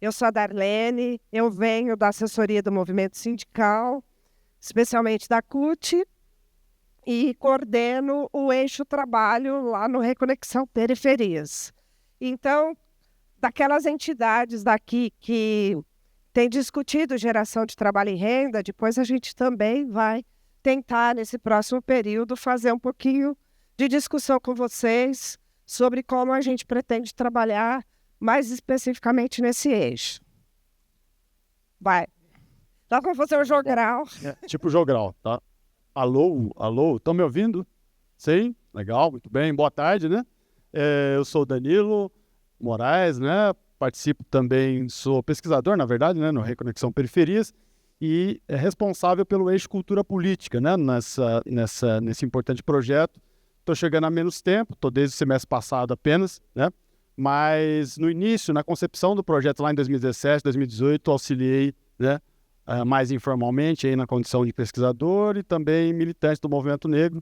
Eu sou a Darlene, eu venho da assessoria do movimento sindical, especialmente da CUT, e coordeno o eixo trabalho lá no Reconexão Periferias. Então, daquelas entidades daqui que têm discutido geração de trabalho e renda, depois a gente também vai tentar, nesse próximo período, fazer um pouquinho de discussão com vocês sobre como a gente pretende trabalhar mais especificamente nesse eixo. Vai. Nós vamos fazer um jogral. Tipo jogral, tá? Alô, alô, estão me ouvindo? Sim? Legal, muito bem. Boa tarde, né? Eu sou o Danilo Moraes, né? Participo também, sou pesquisador, na verdade, né? No Reconexão Periferias e é responsável pelo eixo cultura política, né? Nesse importante projeto. Estou chegando há menos tempo, estou desde o semestre passado apenas, né? Mas no início, na concepção do projeto lá em 2017, 2018, auxiliei, né? Mais informalmente aí na condição de pesquisador e também militante do movimento negro,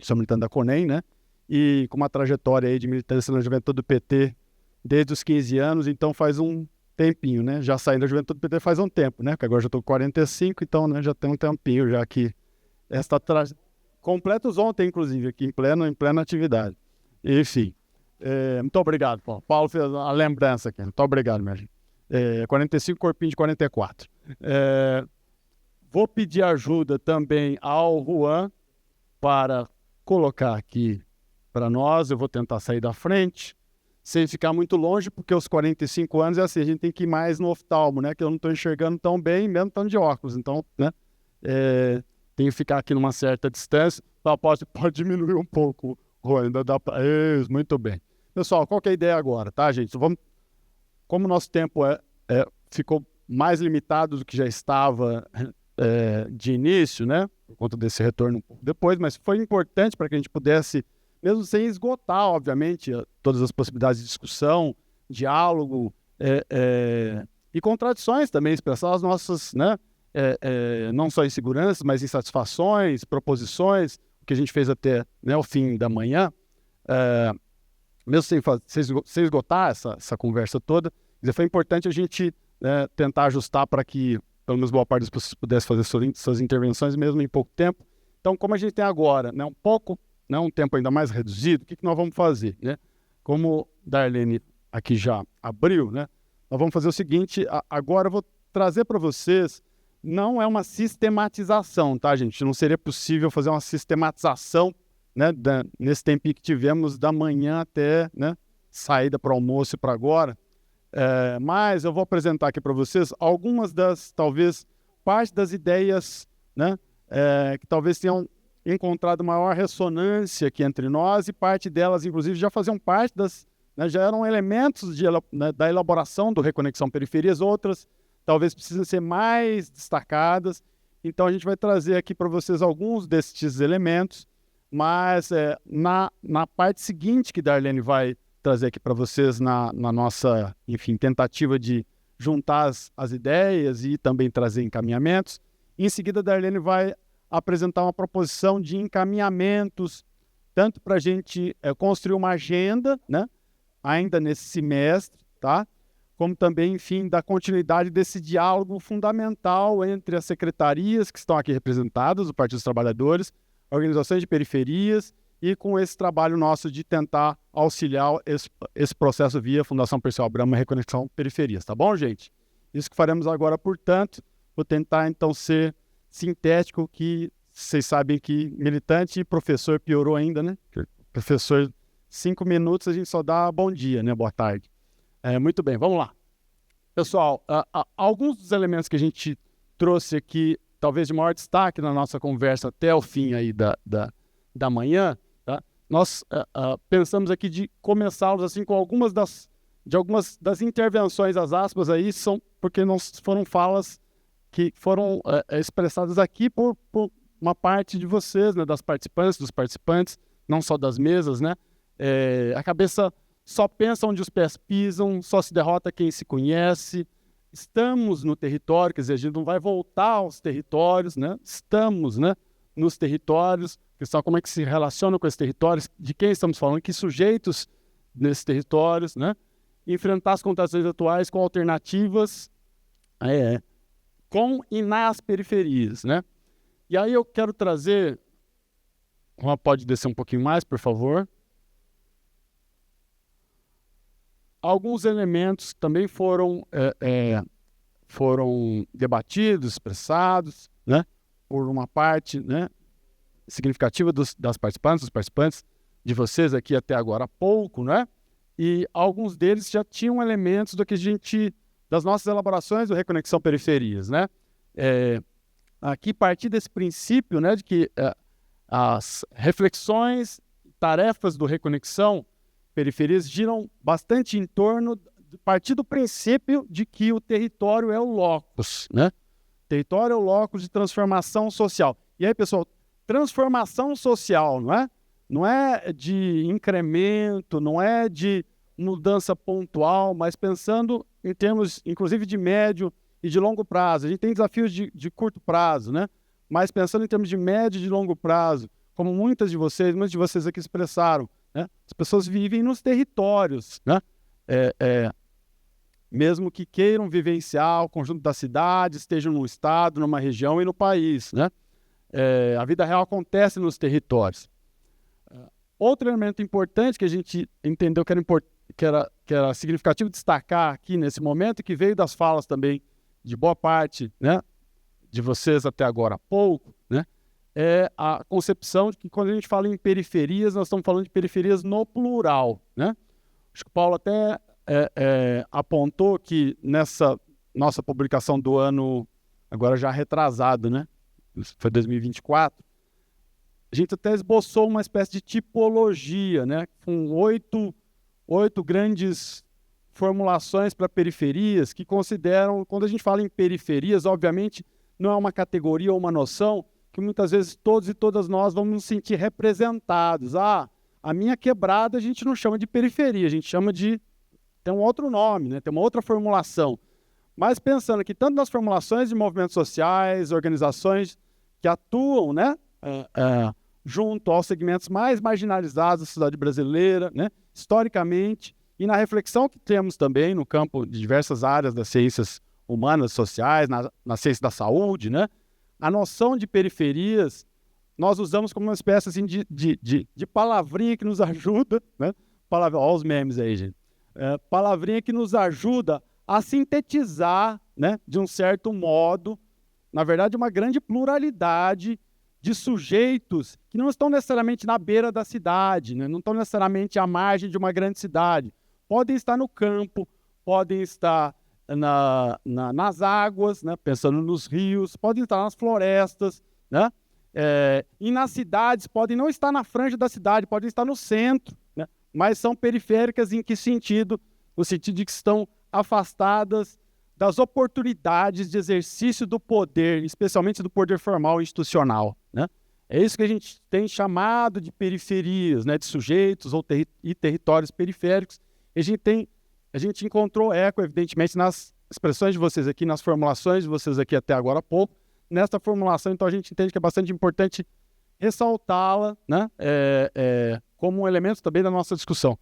sou militante da CONEM, né? E com uma trajetória aí de militância na juventude do PT desde os 15 anos, então faz um tempinho, né? Já saí da juventude do PT faz um tempo, né? Porque agora já estou com 45, então, né, já tem um tempinho já que esta completos ontem, inclusive, aqui em plena atividade. Enfim, muito obrigado, Paulo. Paulo fez a lembrança aqui. Muito obrigado, minha gente. 45, corpinho de 44. Vou pedir ajuda também ao Juan para colocar aqui para nós. Eu vou tentar sair da frente, sem ficar muito longe, porque os 45 anos é assim, a gente tem que ir mais no oftalmo, né? Que eu não estou enxergando tão bem, mesmo estando de óculos. Então, né? Tenho que ficar aqui numa certa distância. Tá, pode diminuir um pouco, Juan, ainda dá para... Isso, muito bem. Pessoal, qual que é a ideia agora, tá, gente? Como o nosso tempo ficou mais limitado do que já estava de início, né? Por conta desse retorno um pouco depois, mas foi importante para que a gente pudesse, mesmo sem esgotar, obviamente, todas as possibilidades de discussão, diálogo e contradições também, expressar as nossas, né? Não só inseguranças, mas insatisfações, proposições, o que a gente fez até, né, o fim da manhã, mesmo sem esgotar essa conversa toda, foi importante a gente tentar ajustar para que, pelo menos boa parte das pessoas pudesse fazer suas intervenções mesmo em pouco tempo. Então, como a gente tem agora, né, um tempo ainda mais reduzido, o que nós vamos fazer, né? Como Darlene aqui já abriu, né, nós vamos fazer o seguinte, agora eu vou trazer para vocês, não é uma sistematização, tá, gente? Não seria possível fazer uma sistematização, né, nesse tempinho que tivemos da manhã até, né, saída para o almoço e para agora. Mas eu vou apresentar aqui para vocês algumas talvez, parte das ideias, né, que talvez tenham encontrado maior ressonância aqui entre nós e parte delas, inclusive, já faziam parte né, já eram elementos da elaboração do Reconexão Periferias, outras talvez precisem ser mais destacadas. Então, a gente vai trazer aqui para vocês alguns destes elementos, mas na parte seguinte que Darlene vai trazer aqui para vocês na nossa, enfim, tentativa de juntar as ideias e também trazer encaminhamentos. Em seguida, Darlene vai apresentar uma proposição de encaminhamentos, tanto para a gente construir uma agenda, né, ainda nesse semestre, tá? Como também, enfim, da continuidade desse diálogo fundamental entre as secretarias que estão aqui representadas, o Partido dos Trabalhadores, organizações de periferias, e com esse trabalho nosso de tentar auxiliar esse processo via Fundação Perseu Abramo e Reconexão Periferias, tá bom, gente? Isso que faremos agora, portanto, vou tentar, então, ser sintético, que vocês sabem que militante e professor piorou ainda, né? Professor, 5 minutos a gente só dá bom dia, né? Boa tarde. Muito bem, vamos lá. Pessoal, alguns dos elementos que a gente trouxe aqui, talvez de maior destaque na nossa conversa até o fim aí da manhã, tá? Nós pensamos aqui de começá-los assim com algumas das intervenções, as aspas aí, são porque não foram falas que foram expressadas aqui por uma parte de vocês, né, das participantes, dos participantes, não só das mesas, né? A cabeça só pensa onde os pés pisam, só se derrota quem se conhece. Estamos no território, quer dizer, a gente não vai voltar aos territórios, né? Estamos, né, nos territórios, questão como é que se relaciona com esses territórios, de quem estamos falando, que sujeitos nesses territórios, né? enfrentar as contradições atuais com alternativas com e nas periferias, né? E aí eu quero trazer... Pode descer um pouquinho mais, por favor. Alguns elementos também foram debatidos, expressados, né, por uma parte, né, significativa dos participantes de vocês aqui até agora há pouco, né? E alguns deles já tinham elementos das nossas elaborações do Reconexão Periferias, né? Aqui partir desse princípio, né, de que as reflexões, tarefas do Reconexão Periferias giram bastante em torno, partir do princípio de que o território é o locus, né? O território é o locus de transformação social. E aí, pessoal, transformação social, não é? Não é de incremento, não é de mudança pontual, mas pensando em termos, inclusive, de médio e de longo prazo. A gente tem desafios de curto prazo, né? Mas pensando em termos de médio e de longo prazo, como muitos de vocês aqui expressaram, né? As pessoas vivem nos territórios, né? Mesmo que queiram vivenciar o conjunto da cidade, estejam no estado, numa região e no país, né? A vida real acontece nos territórios. Outro elemento importante que a gente entendeu que era significativo destacar aqui nesse momento, e que veio das falas também de boa parte, né, de vocês até agora há pouco, né, é a concepção de que quando a gente fala em periferias, nós estamos falando de periferias no plural, né? Acho que o Paulo até apontou que nessa nossa publicação do ano, agora já retrasado, né? Foi 2024, a gente até esboçou uma espécie de tipologia, né? Com oito grandes formulações para periferias que consideram, quando a gente fala em periferias, obviamente não é uma categoria ou uma noção que muitas vezes todos e todas nós vamos nos sentir representados. A minha quebrada a gente não chama de periferia, a gente chama de... tem um outro nome, né? Tem uma outra formulação. Mas pensando que tanto nas formulações de movimentos sociais, organizações que atuam, né, junto aos segmentos mais marginalizados da sociedade brasileira, né, historicamente, e na reflexão que temos também no campo de diversas áreas das ciências humanas, sociais, na ciência da saúde, né, a noção de periferias nós usamos como uma espécie assim, de palavrinha que nos ajuda, né, olha os memes aí, gente, palavrinha que nos ajuda a sintetizar, né, de um certo modo, na verdade, uma grande pluralidade de sujeitos que não estão necessariamente na beira da cidade, né? Não estão necessariamente à margem de uma grande cidade. Podem estar no campo, podem estar nas águas, né? Pensando nos rios, podem estar nas florestas, né? E nas cidades, podem não estar na franja da cidade, podem estar no centro, né? Mas são periféricas em que sentido? No sentido de que estão afastadas das oportunidades de exercício do poder, especialmente do poder formal e institucional, né? É isso que a gente tem chamado de periferias, né? De sujeitos e territórios periféricos. E a gente encontrou eco, evidentemente, nas expressões de vocês aqui, nas formulações de vocês aqui até agora há pouco. Nesta formulação, então, a gente entende que é bastante importante ressaltá-la, né? Como um elemento também da nossa discussão.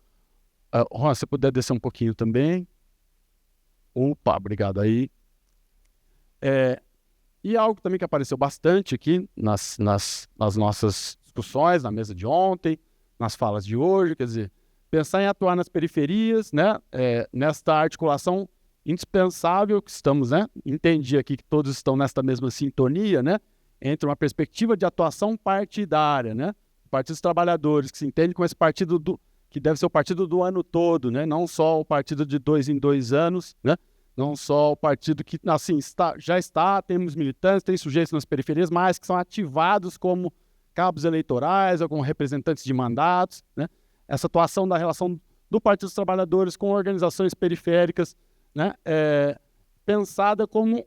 Ron, se puder descer um pouquinho também. Opa, obrigado aí. E algo também que apareceu bastante aqui nas nossas discussões, na mesa de ontem, nas falas de hoje, quer dizer, pensar em atuar nas periferias, né, nesta articulação indispensável que estamos, né, entendi aqui que todos estão nesta mesma sintonia, né, entre uma perspectiva de atuação partidária, né, o Partido dos Trabalhadores, que se entende como esse partido que deve ser o partido do ano todo, né, não só o partido de 2 em 2 anos, né, não só o partido que assim, temos militantes, tem sujeitos nas periferias, mas que são ativados como cabos eleitorais ou como representantes de mandatos, né? Essa atuação da relação do Partido dos Trabalhadores com organizações periféricas, né? Pensada como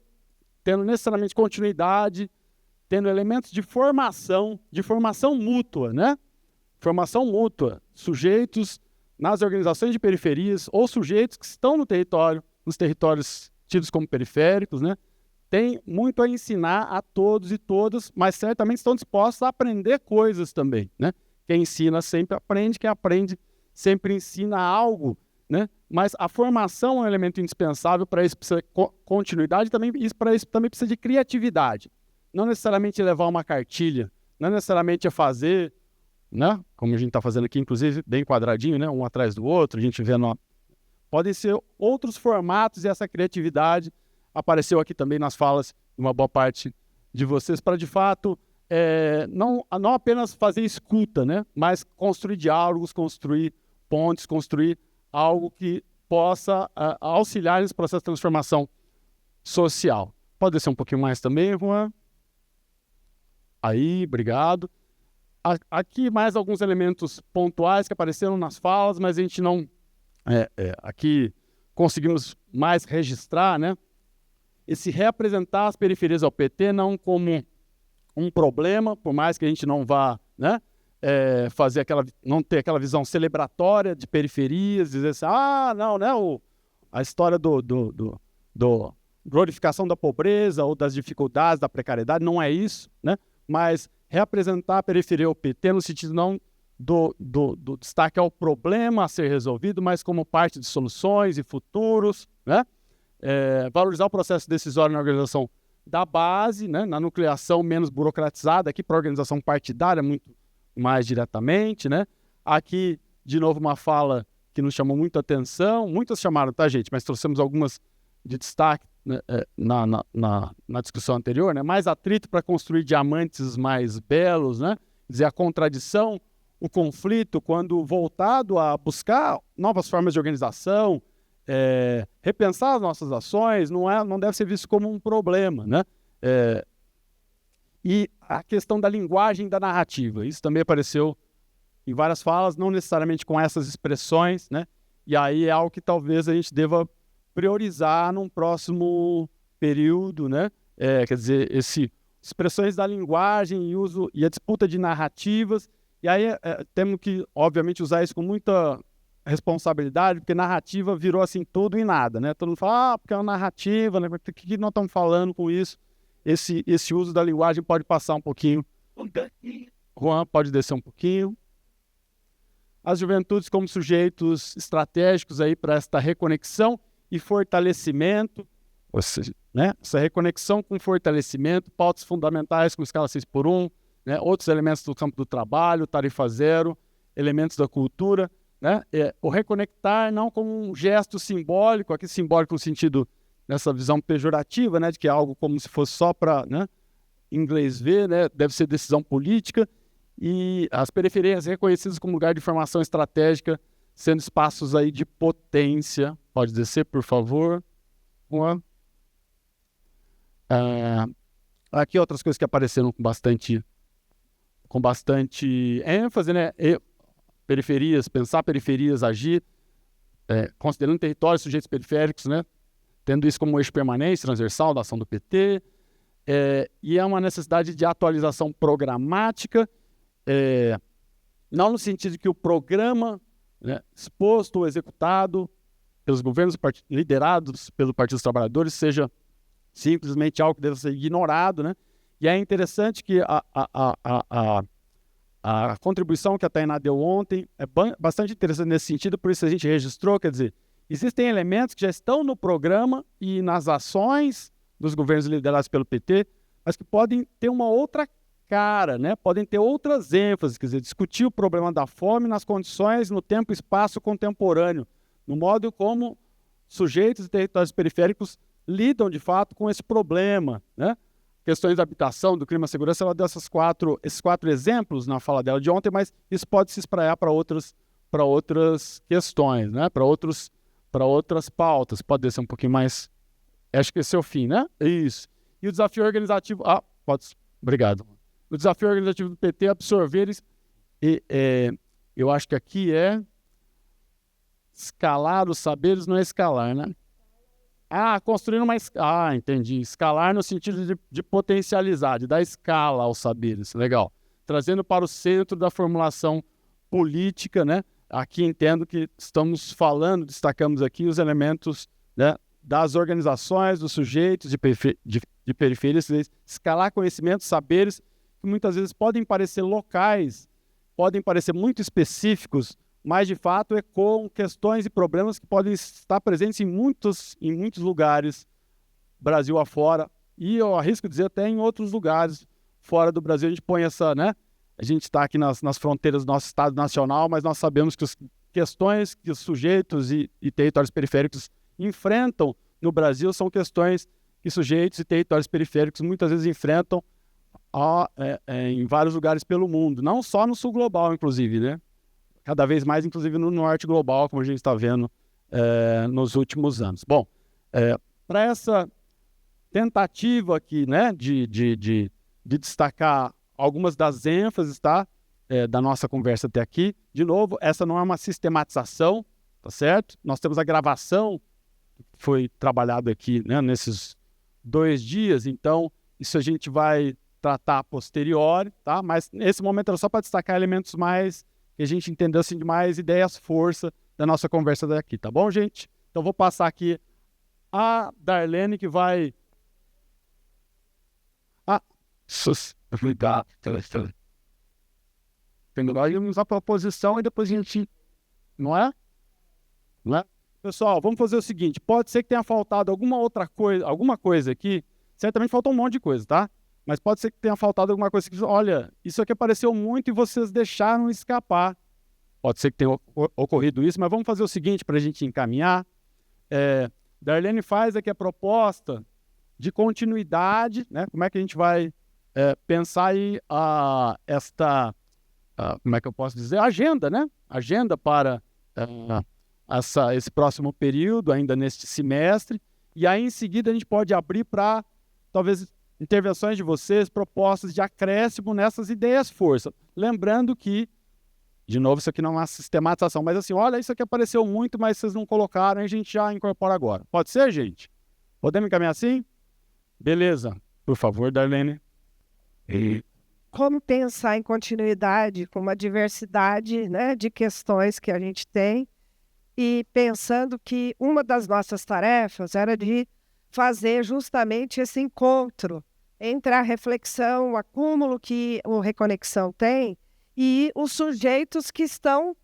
tendo necessariamente continuidade, tendo elementos de formação mútua, né? Formação mútua, sujeitos nas organizações de periferias ou sujeitos que estão no território, nos territórios tidos como periféricos, né? Tem muito a ensinar a todos e todas, mas certamente estão dispostos a aprender coisas também, né? Quem ensina sempre aprende, quem aprende sempre ensina algo né? Mas a formação é um elemento indispensável. Para isso precisa de continuidade, para isso também precisa de criatividade. Não necessariamente levar uma cartilha, não necessariamente é fazer, né? Como a gente está fazendo aqui, inclusive, bem quadradinho, né? Um atrás do outro, a gente vendo. Podem ser outros formatos, e essa criatividade apareceu aqui também nas falas de uma boa parte de vocês, para, de fato, não apenas fazer escuta, né? Mas construir diálogos, construir pontes, construir algo que possa auxiliar nesse processo de transformação social. Pode descer um pouquinho mais também, Juan? Aí, obrigado. Aqui mais alguns elementos pontuais que apareceram nas falas, mas a gente não... aqui conseguimos mais registrar, né? Esse reapresentar as periferias ao PT não como um problema, por mais que a gente não vá, né, não ter aquela visão celebratória de periferias, dizer assim, não, né, a história do glorificação da pobreza ou das dificuldades, da precariedade, não é isso, né? Mas reapresentar a periferia ao PT no sentido não do destaque ao problema a ser resolvido, mas como parte de soluções e futuros, né? Valorizar o processo decisório na organização da base, né? Na nucleação menos burocratizada, aqui para a organização partidária muito mais diretamente, né? Aqui, de novo, uma fala que nos chamou muito a atenção, muitas chamaram, tá, gente? Mas trouxemos algumas de destaque, né, na discussão anterior, né? Mais atrito para construir diamantes mais belos, né? Quer dizer, a contradição, o conflito, quando voltado a buscar novas formas de organização, repensar as nossas ações, não deve ser visto como um problema, né? E a questão da linguagem da narrativa, isso também apareceu em várias falas, não necessariamente com essas expressões, né? E aí é algo que talvez a gente deva priorizar num próximo período, né? Quer dizer, expressões da linguagem e a disputa de narrativas. E aí temos que, obviamente, usar isso com muita responsabilidade, porque narrativa virou assim tudo e nada, né? Todo mundo fala, porque é uma narrativa, né? O que nós estamos falando com isso? Esse uso da linguagem pode passar um pouquinho. Juan, pode descer um pouquinho. As juventudes como sujeitos estratégicos aí para esta reconexão e fortalecimento, ou seja, né? Essa reconexão com fortalecimento, pautas fundamentais com escala 6x1, né? Outros elementos do campo do trabalho, tarifa zero, elementos da cultura, né? O reconectar não como um gesto simbólico, aqui simbólico no sentido, nessa visão pejorativa, né? De que é algo como se fosse só para, né, inglês ver, né? Deve ser decisão política, e as periferias reconhecidas como lugar de formação estratégica, sendo espaços aí de potência. Pode descer, por favor. Aqui outras coisas que apareceram com bastante ênfase, né? Periferias, pensar periferias, agir, considerando territórios, sujeitos periféricos, né? Tendo isso como eixo permanente, transversal da ação do PT, e é uma necessidade de atualização programática, não no sentido de que o programa, né, exposto ou executado pelos governos liderados pelo Partido dos Trabalhadores seja simplesmente algo que deve ser ignorado, né? E é interessante que a contribuição que a Tainá deu ontem é bastante interessante nesse sentido, por isso a gente registrou, quer dizer, existem elementos que já estão no programa e nas ações dos governos liderados pelo PT, mas que podem ter uma outra cara, né? Podem ter outras ênfases, quer dizer, discutir o problema da fome nas condições, no tempo e espaço contemporâneo, no modo como sujeitos e territórios periféricos lidam de fato com esse problema, né? Questões da habitação, do clima e segurança, ela deu esses quatro exemplos na fala dela de ontem, mas isso pode se espraiar para outras questões, né? Para outras pautas. Pode descer um pouquinho mais. Acho que esse é o fim, né? Isso. E o desafio organizativo... Obrigado. O desafio organizativo do PT é absorver... eu acho que aqui é... Escalar os saberes, não é escalar, né? Construir uma... entendi. Escalar no sentido de potencializar, de dar escala aos saberes. Legal. Trazendo para o centro da formulação política, né? Aqui entendo que estamos destacamos aqui os elementos, né, das organizações, dos sujeitos de periferias, escalar conhecimentos, saberes, que muitas vezes podem parecer locais, podem parecer muito específicos, mas de fato ecoam questões e problemas que podem estar presentes em muitos lugares, Brasil afora, e eu arrisco dizer até em outros lugares fora do Brasil. A gente põe essa, né? A gente está aqui nas fronteiras do nosso Estado Nacional, mas nós sabemos que as questões que os sujeitos e territórios periféricos enfrentam no Brasil são questões que sujeitos e territórios periféricos muitas vezes enfrentam em vários lugares pelo mundo, não só no sul global, inclusive, né? Cada vez mais, inclusive, no norte global, como a gente está vendo nos últimos anos. Bom, para essa tentativa aqui, né, de destacar algumas das ênfases, tá, da nossa conversa até aqui, de novo, essa não é uma sistematização, tá certo? Nós temos a gravação que foi trabalhado aqui, né, nesses 2 dias, então isso a gente vai tratar a posteriori, tá? Mas nesse momento era só para destacar elementos mais que a gente entendeu assim, de mais ideias, força da nossa conversa daqui, tá bom, gente? Então vou passar aqui a Darlene, que vai... Vamos usar para a posição e depois a gente... Não é? Não é? Pessoal, vamos fazer o seguinte, pode ser que tenha faltado alguma coisa aqui, certamente faltou um monte de coisa, tá? Mas pode ser que tenha faltado alguma coisa que, olha, isso aqui apareceu muito e vocês deixaram escapar. Pode ser que tenha ocorrido isso, mas vamos fazer o seguinte para a gente encaminhar. Darlene faz aqui a proposta de continuidade, né? Como é que a gente vai pensar aí como é que eu posso dizer? Agenda, né? Agenda para esse próximo período, ainda neste semestre. E aí, em seguida, a gente pode abrir para, talvez, intervenções de vocês, propostas de acréscimo nessas ideias força. Lembrando que, de novo, isso aqui não é uma sistematização, mas assim, olha, isso aqui apareceu muito, mas vocês não colocaram, a gente já incorpora agora. Pode ser, gente? Podemos encaminhar assim? Beleza. Por favor, Darlene. Como pensar em continuidade com uma diversidade, né, de questões que a gente tem, e pensando que uma das nossas tarefas era de fazer justamente esse encontro entre a reflexão, o acúmulo que o Reconexão tem e os sujeitos que estão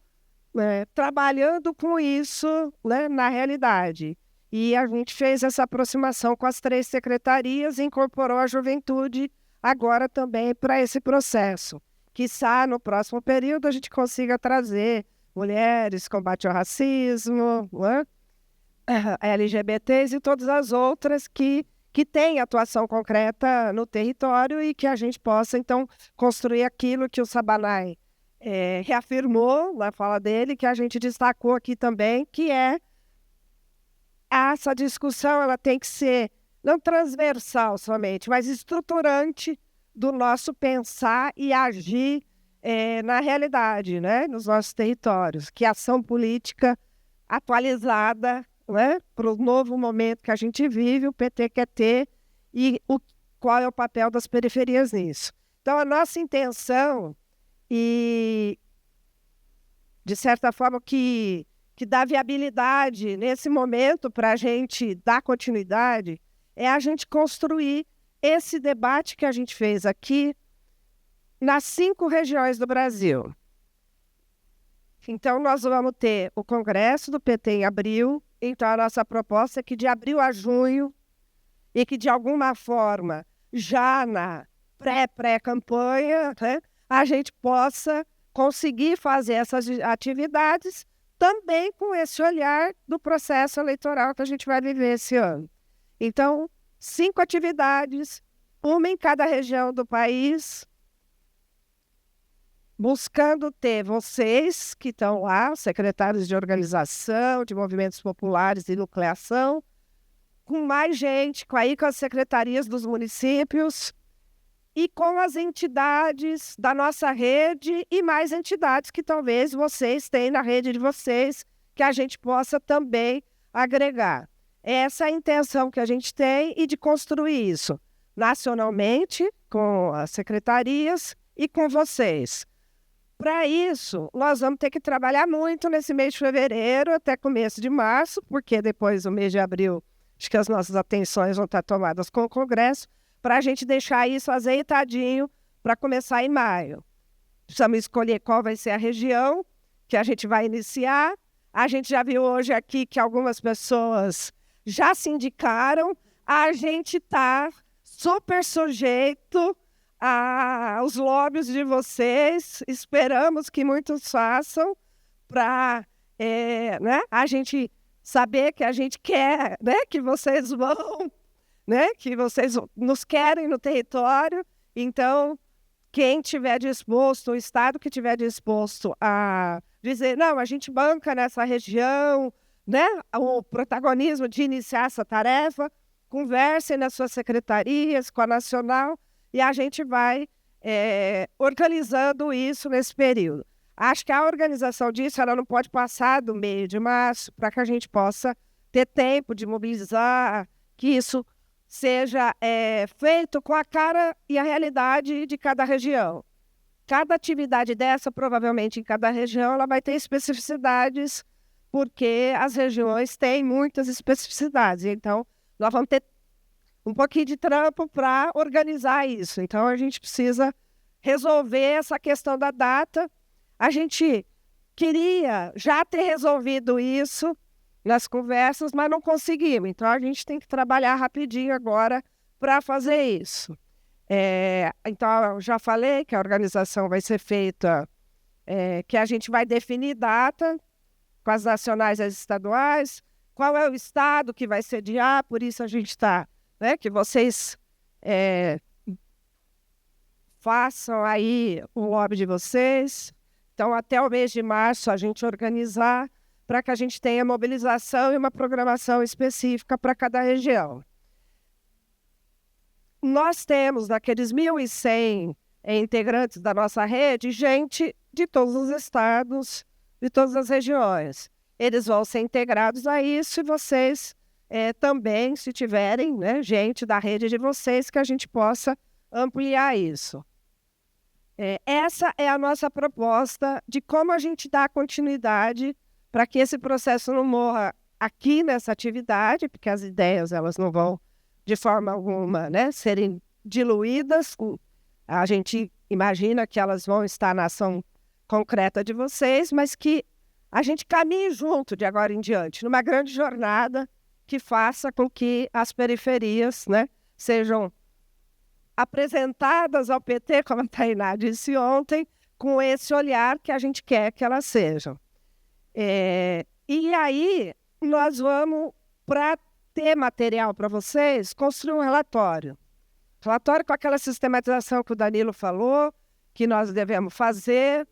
trabalhando com isso, né, na realidade. E a gente fez essa aproximação com as 3 secretarias e incorporou a juventude agora também para esse processo. Quiçá no próximo período a gente consiga trazer mulheres, combate ao racismo, né? LGBTs e todas as outras que têm atuação concreta no território e que a gente possa, então, construir aquilo que o Sabanai reafirmou na fala dele, que a gente destacou aqui também, que é essa discussão, ela tem que ser não transversal somente, mas estruturante do nosso pensar e agir na realidade, né? Nos nossos territórios, que a ação política atualizada, né, para o novo momento que a gente vive, o PT quer ter, e qual é o papel das periferias nisso. Então, a nossa intenção, e de certa forma que dá viabilidade nesse momento para a gente dar continuidade, é a gente construir esse debate que a gente fez aqui nas 5 regiões do Brasil. Então, nós vamos ter o Congresso do PT em abril. Então, a nossa proposta é que de abril a junho, e que de alguma forma, já na pré-campanha, né, a gente possa conseguir fazer essas atividades também com esse olhar do processo eleitoral que a gente vai viver esse ano. Então, 5 atividades, uma em cada região do país, buscando ter vocês que estão lá, secretários de organização, de movimentos populares e nucleação, com mais gente, com as secretarias dos municípios e com as entidades da nossa rede e mais entidades que talvez vocês tenham na rede de vocês, que a gente possa também agregar. Essa é a intenção que a gente tem e de construir isso nacionalmente, com as secretarias e com vocês. Para isso, nós vamos ter que trabalhar muito nesse mês de fevereiro até começo de março, porque depois do mês de abril, acho que as nossas atenções vão estar tomadas com o Congresso, para a gente deixar isso azeitadinho para começar em maio. Precisamos escolher qual vai ser a região que a gente vai iniciar. A gente já viu hoje aqui que algumas pessoas já se indicaram. A gente está super sujeito aos lobbies de vocês. Esperamos que muitos façam para né, a gente saber que a gente quer, né, que vocês vão, né, que vocês nos querem no território. Então, quem tiver disposto, o Estado que tiver disposto a dizer, não, a gente banca nessa região, né, o protagonismo de iniciar essa tarefa, conversem nas suas secretarias com a Nacional e a gente vai organizando isso nesse período. Acho que a organização disso ela não pode passar do meio de março para que a gente possa ter tempo de mobilizar, que isso seja feito com a cara e a realidade de cada região. Cada atividade dessa, provavelmente em cada região, ela vai ter especificidades, porque as regiões têm muitas especificidades. Então, nós vamos ter um pouquinho de trampo para organizar isso. Então, a gente precisa resolver essa questão da data. A gente queria já ter resolvido isso nas conversas, mas não conseguimos. Então, a gente tem que trabalhar rapidinho agora para fazer isso. Então, eu já falei que a organização vai ser feita, que a gente vai definir data com as nacionais e as estaduais, qual é o estado que vai sediar, por isso a gente está, né, que vocês façam aí o lobby de vocês. Então, até o mês de março, a gente organizar para que a gente tenha mobilização e uma programação específica para cada região. Nós temos, daqueles 1.100 integrantes da nossa rede, gente de todos os estados, de todas as regiões. Eles vão ser integrados a isso e vocês também, se tiverem, né, gente da rede de vocês, que a gente possa ampliar isso. Essa é a nossa proposta de como a gente dá continuidade para que esse processo não morra aqui nessa atividade, porque as ideias elas não vão, de forma alguma, né, serem diluídas. A gente imagina que elas vão estar na ação concreta de vocês, mas que a gente caminhe junto de agora em diante, numa grande jornada que faça com que as periferias, né, sejam apresentadas ao PT, como a Tainá disse ontem, com esse olhar que a gente quer que elas sejam. E aí, nós vamos, para ter material para vocês, construir um relatório. Relatório com aquela sistematização que o Danilo falou, que nós devemos fazer,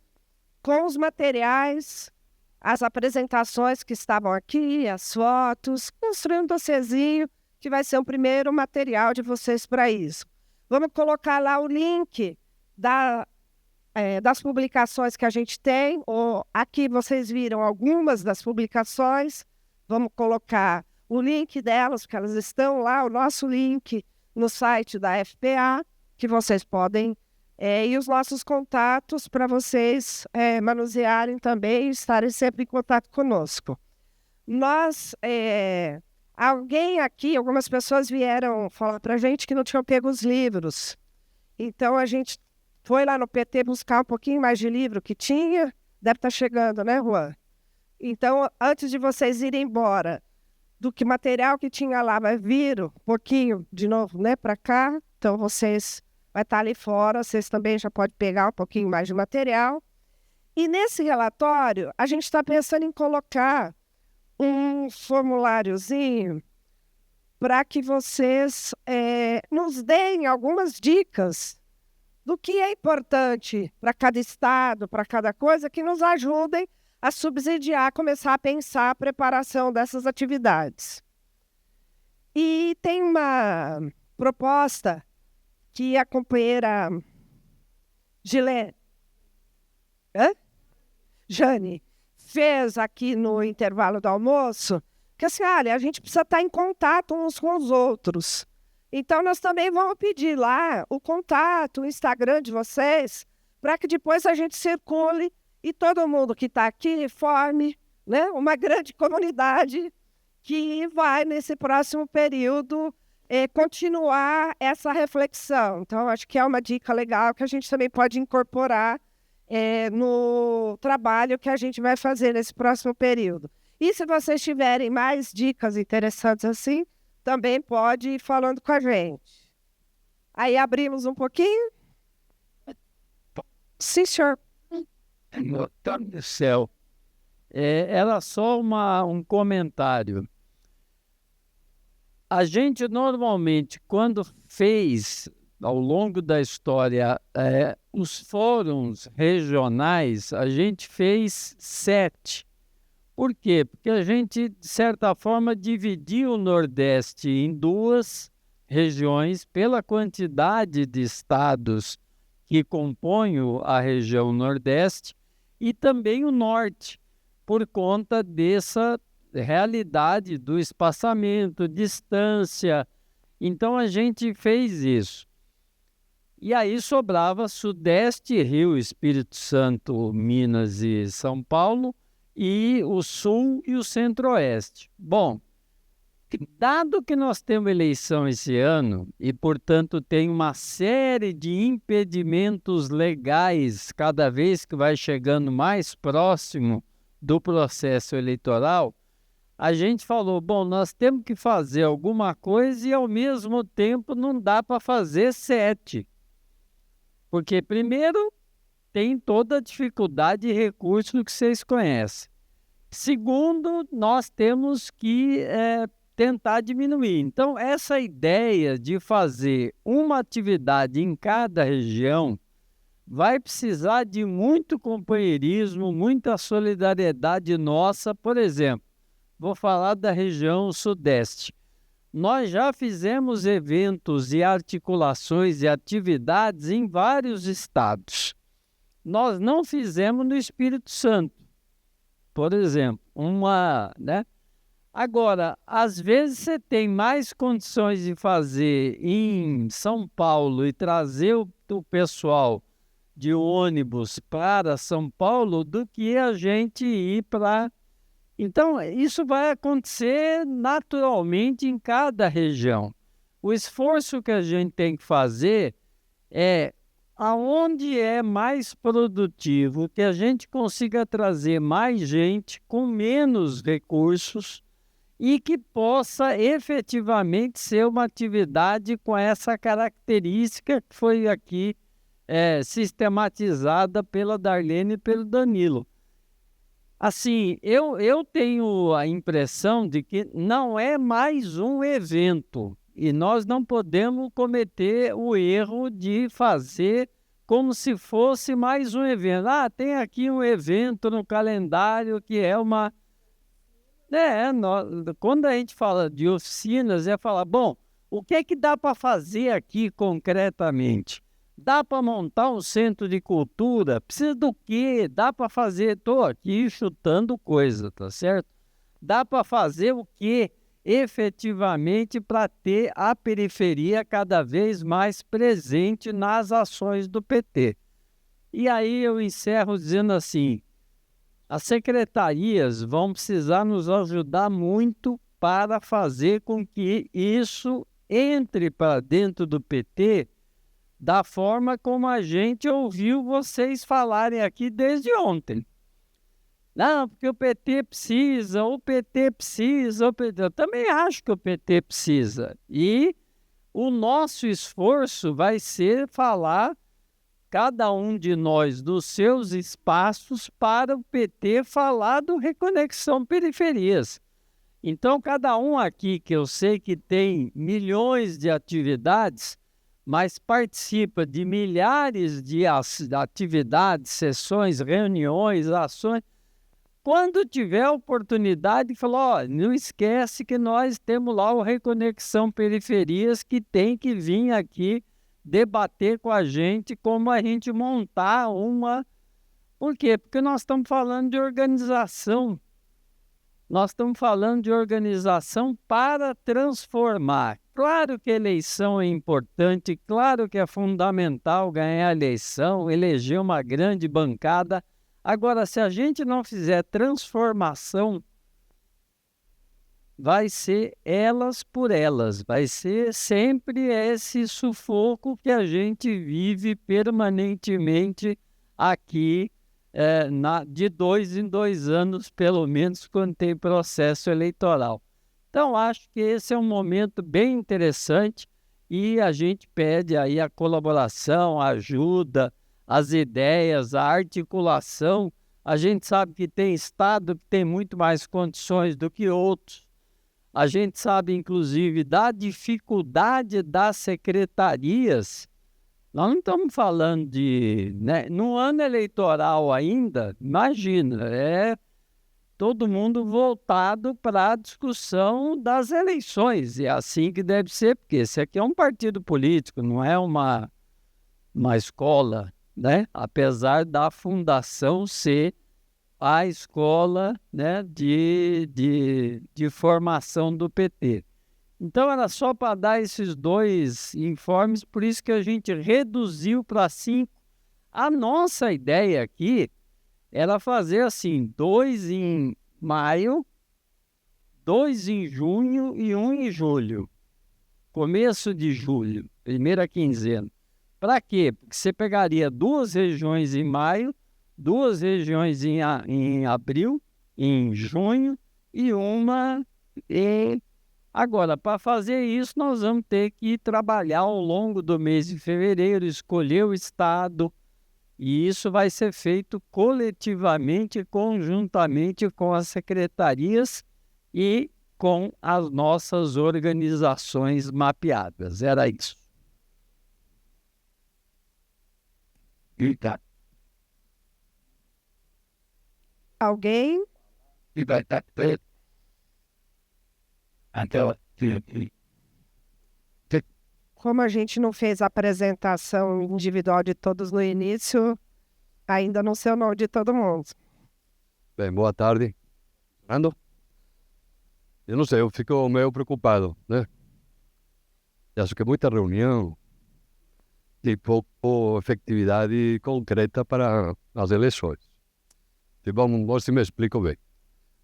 com os materiais, as apresentações que estavam aqui, as fotos, construir um dossiezinho, que vai ser o primeiro material de vocês para isso. Vamos colocar lá o link das publicações que a gente tem. Aqui vocês viram algumas das publicações. Vamos colocar o link delas, porque elas estão lá, o nosso link no site da FPA, que vocês podem, e os nossos contatos para vocês manusearem também e estarem sempre em contato conosco. Alguém aqui, algumas pessoas vieram falar para a gente que não tinham pego os livros. Então, a gente foi lá no PT buscar um pouquinho mais de livro que tinha. Deve estar chegando, né, Juan? Então, antes de vocês irem embora, do que material que tinha lá vai vir um pouquinho de novo, né, para cá. Então, vocês vai estar ali fora, vocês também já podem pegar um pouquinho mais de material. E nesse relatório, a gente está pensando em colocar um formuláriozinho para que vocês nos deem algumas dicas do que é importante para cada estado, para cada coisa, que nos ajudem a subsidiar, começar a pensar a preparação dessas atividades. E tem uma proposta que a companheira Jane fez aqui no intervalo do almoço, que assim, olha, a gente precisa estar em contato uns com os outros. Então, nós também vamos pedir lá o contato, o Instagram de vocês, para que depois a gente circule e todo mundo que está aqui forme, né, uma grande comunidade que vai, nesse próximo período, continuar essa reflexão. Então, acho que é uma dica legal que a gente também pode incorporar no trabalho que a gente vai fazer nesse próximo período. E se vocês tiverem mais dicas interessantes assim, também pode ir falando com a gente. Aí abrimos um pouquinho. Sim, senhor. Meu Deus do céu. Era só um comentário. A gente normalmente, quando fez, ao longo da história, os fóruns regionais, a gente fez 7. Por quê? Porque a gente, de certa forma, dividiu o Nordeste em 2 regiões pela quantidade de estados que compõem a região Nordeste e também o Norte, por conta dessa realidade do espaçamento, distância. Então, a gente fez isso. E aí sobrava Sudeste, Rio, Espírito Santo, Minas e São Paulo, e o Sul e o Centro-Oeste. Bom, dado que nós temos eleição esse ano e, portanto, tem uma série de impedimentos legais cada vez que vai chegando mais próximo do processo eleitoral, a gente falou, bom, nós temos que fazer alguma coisa e, ao mesmo tempo, não dá para fazer 7. Porque, primeiro, tem toda a dificuldade e recurso que vocês conhecem. Segundo, nós temos que tentar diminuir. Então, essa ideia de fazer uma atividade em cada região vai precisar de muito companheirismo, muita solidariedade nossa. Por exemplo, vou falar da região Sudeste. Nós já fizemos eventos e articulações e atividades em vários estados. Nós não fizemos no Espírito Santo, por exemplo. Agora, às vezes você tem mais condições de fazer em São Paulo e trazer o pessoal de ônibus para São Paulo do que a gente ir para... Então, isso vai acontecer naturalmente em cada região. O esforço que a gente tem que fazer é aonde é mais produtivo, que a gente consiga trazer mais gente com menos recursos e que possa efetivamente ser uma atividade com essa característica que foi aqui sistematizada pela Darlene e pelo Danilo. Assim, eu tenho a impressão de que não é mais um evento e nós não podemos cometer o erro de fazer como se fosse mais um evento. Tem aqui um evento no calendário que é uma... quando a gente fala de oficinas, é falar, bom, o que é que dá para fazer aqui concretamente? Dá para montar um centro de cultura? Precisa do quê? Dá para fazer... Estou aqui chutando coisa, tá certo? Dá para fazer o quê efetivamente para ter a periferia cada vez mais presente nas ações do PT? E aí eu encerro dizendo assim, as secretarias vão precisar nos ajudar muito para fazer com que isso entre para dentro do PT da forma como a gente ouviu vocês falarem aqui desde ontem. Não, porque o PT precisa, o PT precisa, eu também acho que o PT precisa. E o nosso esforço vai ser falar, cada um de nós, dos seus espaços para o PT falar do Reconexão Periferias. Então, cada um aqui, que eu sei que tem milhões de atividades, mas participa de milhares de atividades, sessões, reuniões, ações. Quando tiver oportunidade, falou, não esquece que nós temos lá o Reconexão Periferias, que tem que vir aqui debater com a gente como a gente montar uma... Por quê? Porque nós estamos falando de organização. Nós estamos falando de organização para transformar. Claro que a eleição é importante, claro que é fundamental ganhar a eleição, eleger uma grande bancada. Agora, se a gente não fizer transformação, vai ser elas por elas, vai ser sempre esse sufoco que a gente vive permanentemente aqui de 2 em 2 anos, pelo menos, quando tem processo eleitoral. Então, acho que esse é um momento bem interessante e a gente pede aí a colaboração, a ajuda, as ideias, a articulação. A gente sabe que tem estado que tem muito mais condições do que outros. A gente sabe, inclusive, da dificuldade das secretarias. Nós não estamos falando no ano eleitoral ainda, imagina, todo mundo voltado para a discussão das eleições. E é assim que deve ser, porque esse aqui é um partido político, não é uma escola, né? Apesar da fundação ser a escola, né, de formação do PT. Então, era só para dar esses 2 informes, por isso que a gente reduziu para 5. A nossa ideia aqui era fazer assim, 2 em maio, 2 em junho e 1 em julho. Começo de julho, primeira quinzena. Para quê? Porque você pegaria 2 regiões em maio, 2 regiões em abril, em junho e uma em... Agora, para fazer isso, nós vamos ter que trabalhar ao longo do mês de fevereiro, escolher o estado, e isso vai ser feito coletivamente, conjuntamente com as secretarias e com as nossas organizações mapeadas. Era isso. Alguém? Como a gente não fez a apresentação individual de todos no início, ainda não sei o nome de todo mundo. Bem, boa tarde. Fernando? Eu não sei, eu fico meio preocupado, né? Eu acho que é muita reunião e pouco efetividade concreta para as eleições. E vamos se me explico bem.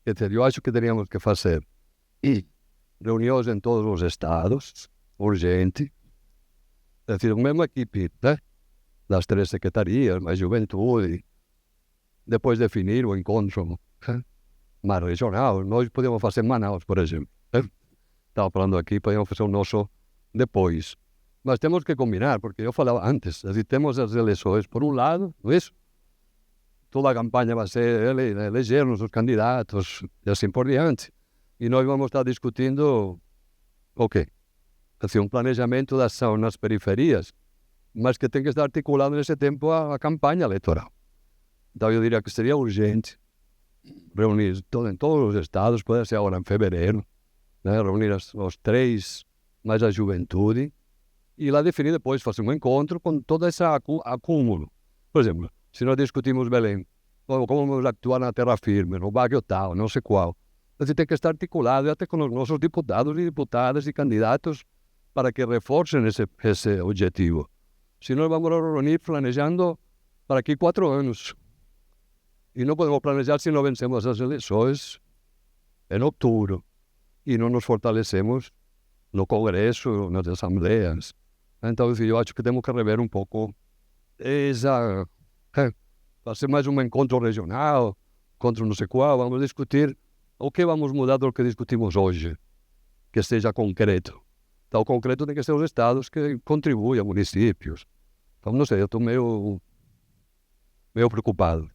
Quer dizer, eu acho que teríamos que fazer reuniões em todos os estados, urgente. É decir, uma mesma equipe, né? Das 3 secretarias, mais juventude. Depois definir o encontro mais regional. Nós podemos fazer Manaus, por exemplo. Estava falando aqui, podemos fazer o nosso depois. Mas temos que combinar, porque eu falava antes, temos as eleições, por um lado, não é isso? Toda a campanha vai ser elegermos os candidatos e assim por diante. E nós vamos estar discutindo o quê? Assim, um planejamento da ação nas periferias, mas que tem que estar articulado nesse tempo a campanha eleitoral. Então eu diria que seria urgente reunir em todos os estados, pode ser agora em fevereiro, né? Reunir os 3 mais a juventude e lá definir depois, fazer um encontro com todo esse acúmulo. Por exemplo, se nós discutimos Belém, como vamos actuar na terra firme, no bairro tal, não sei qual, você tem que estar articulado até com os nossos deputados e deputadas e candidatos para que reforcem esse objetivo. Se nós vamos reunir planejando para aqui 4 anos. E não podemos planejar se não vencemos as eleições em outubro. E não nos fortalecemos no Congresso, nas assembleias. Então, eu acho que temos que rever um pouco essa... fazer mais um encontro regional, encontro não sei qual, vamos discutir o que vamos mudar do que discutimos hoje, que seja concreto. Então, o concreto tem que ser os estados que contribuem, municípios. Então, não sei, eu estou meio preocupado.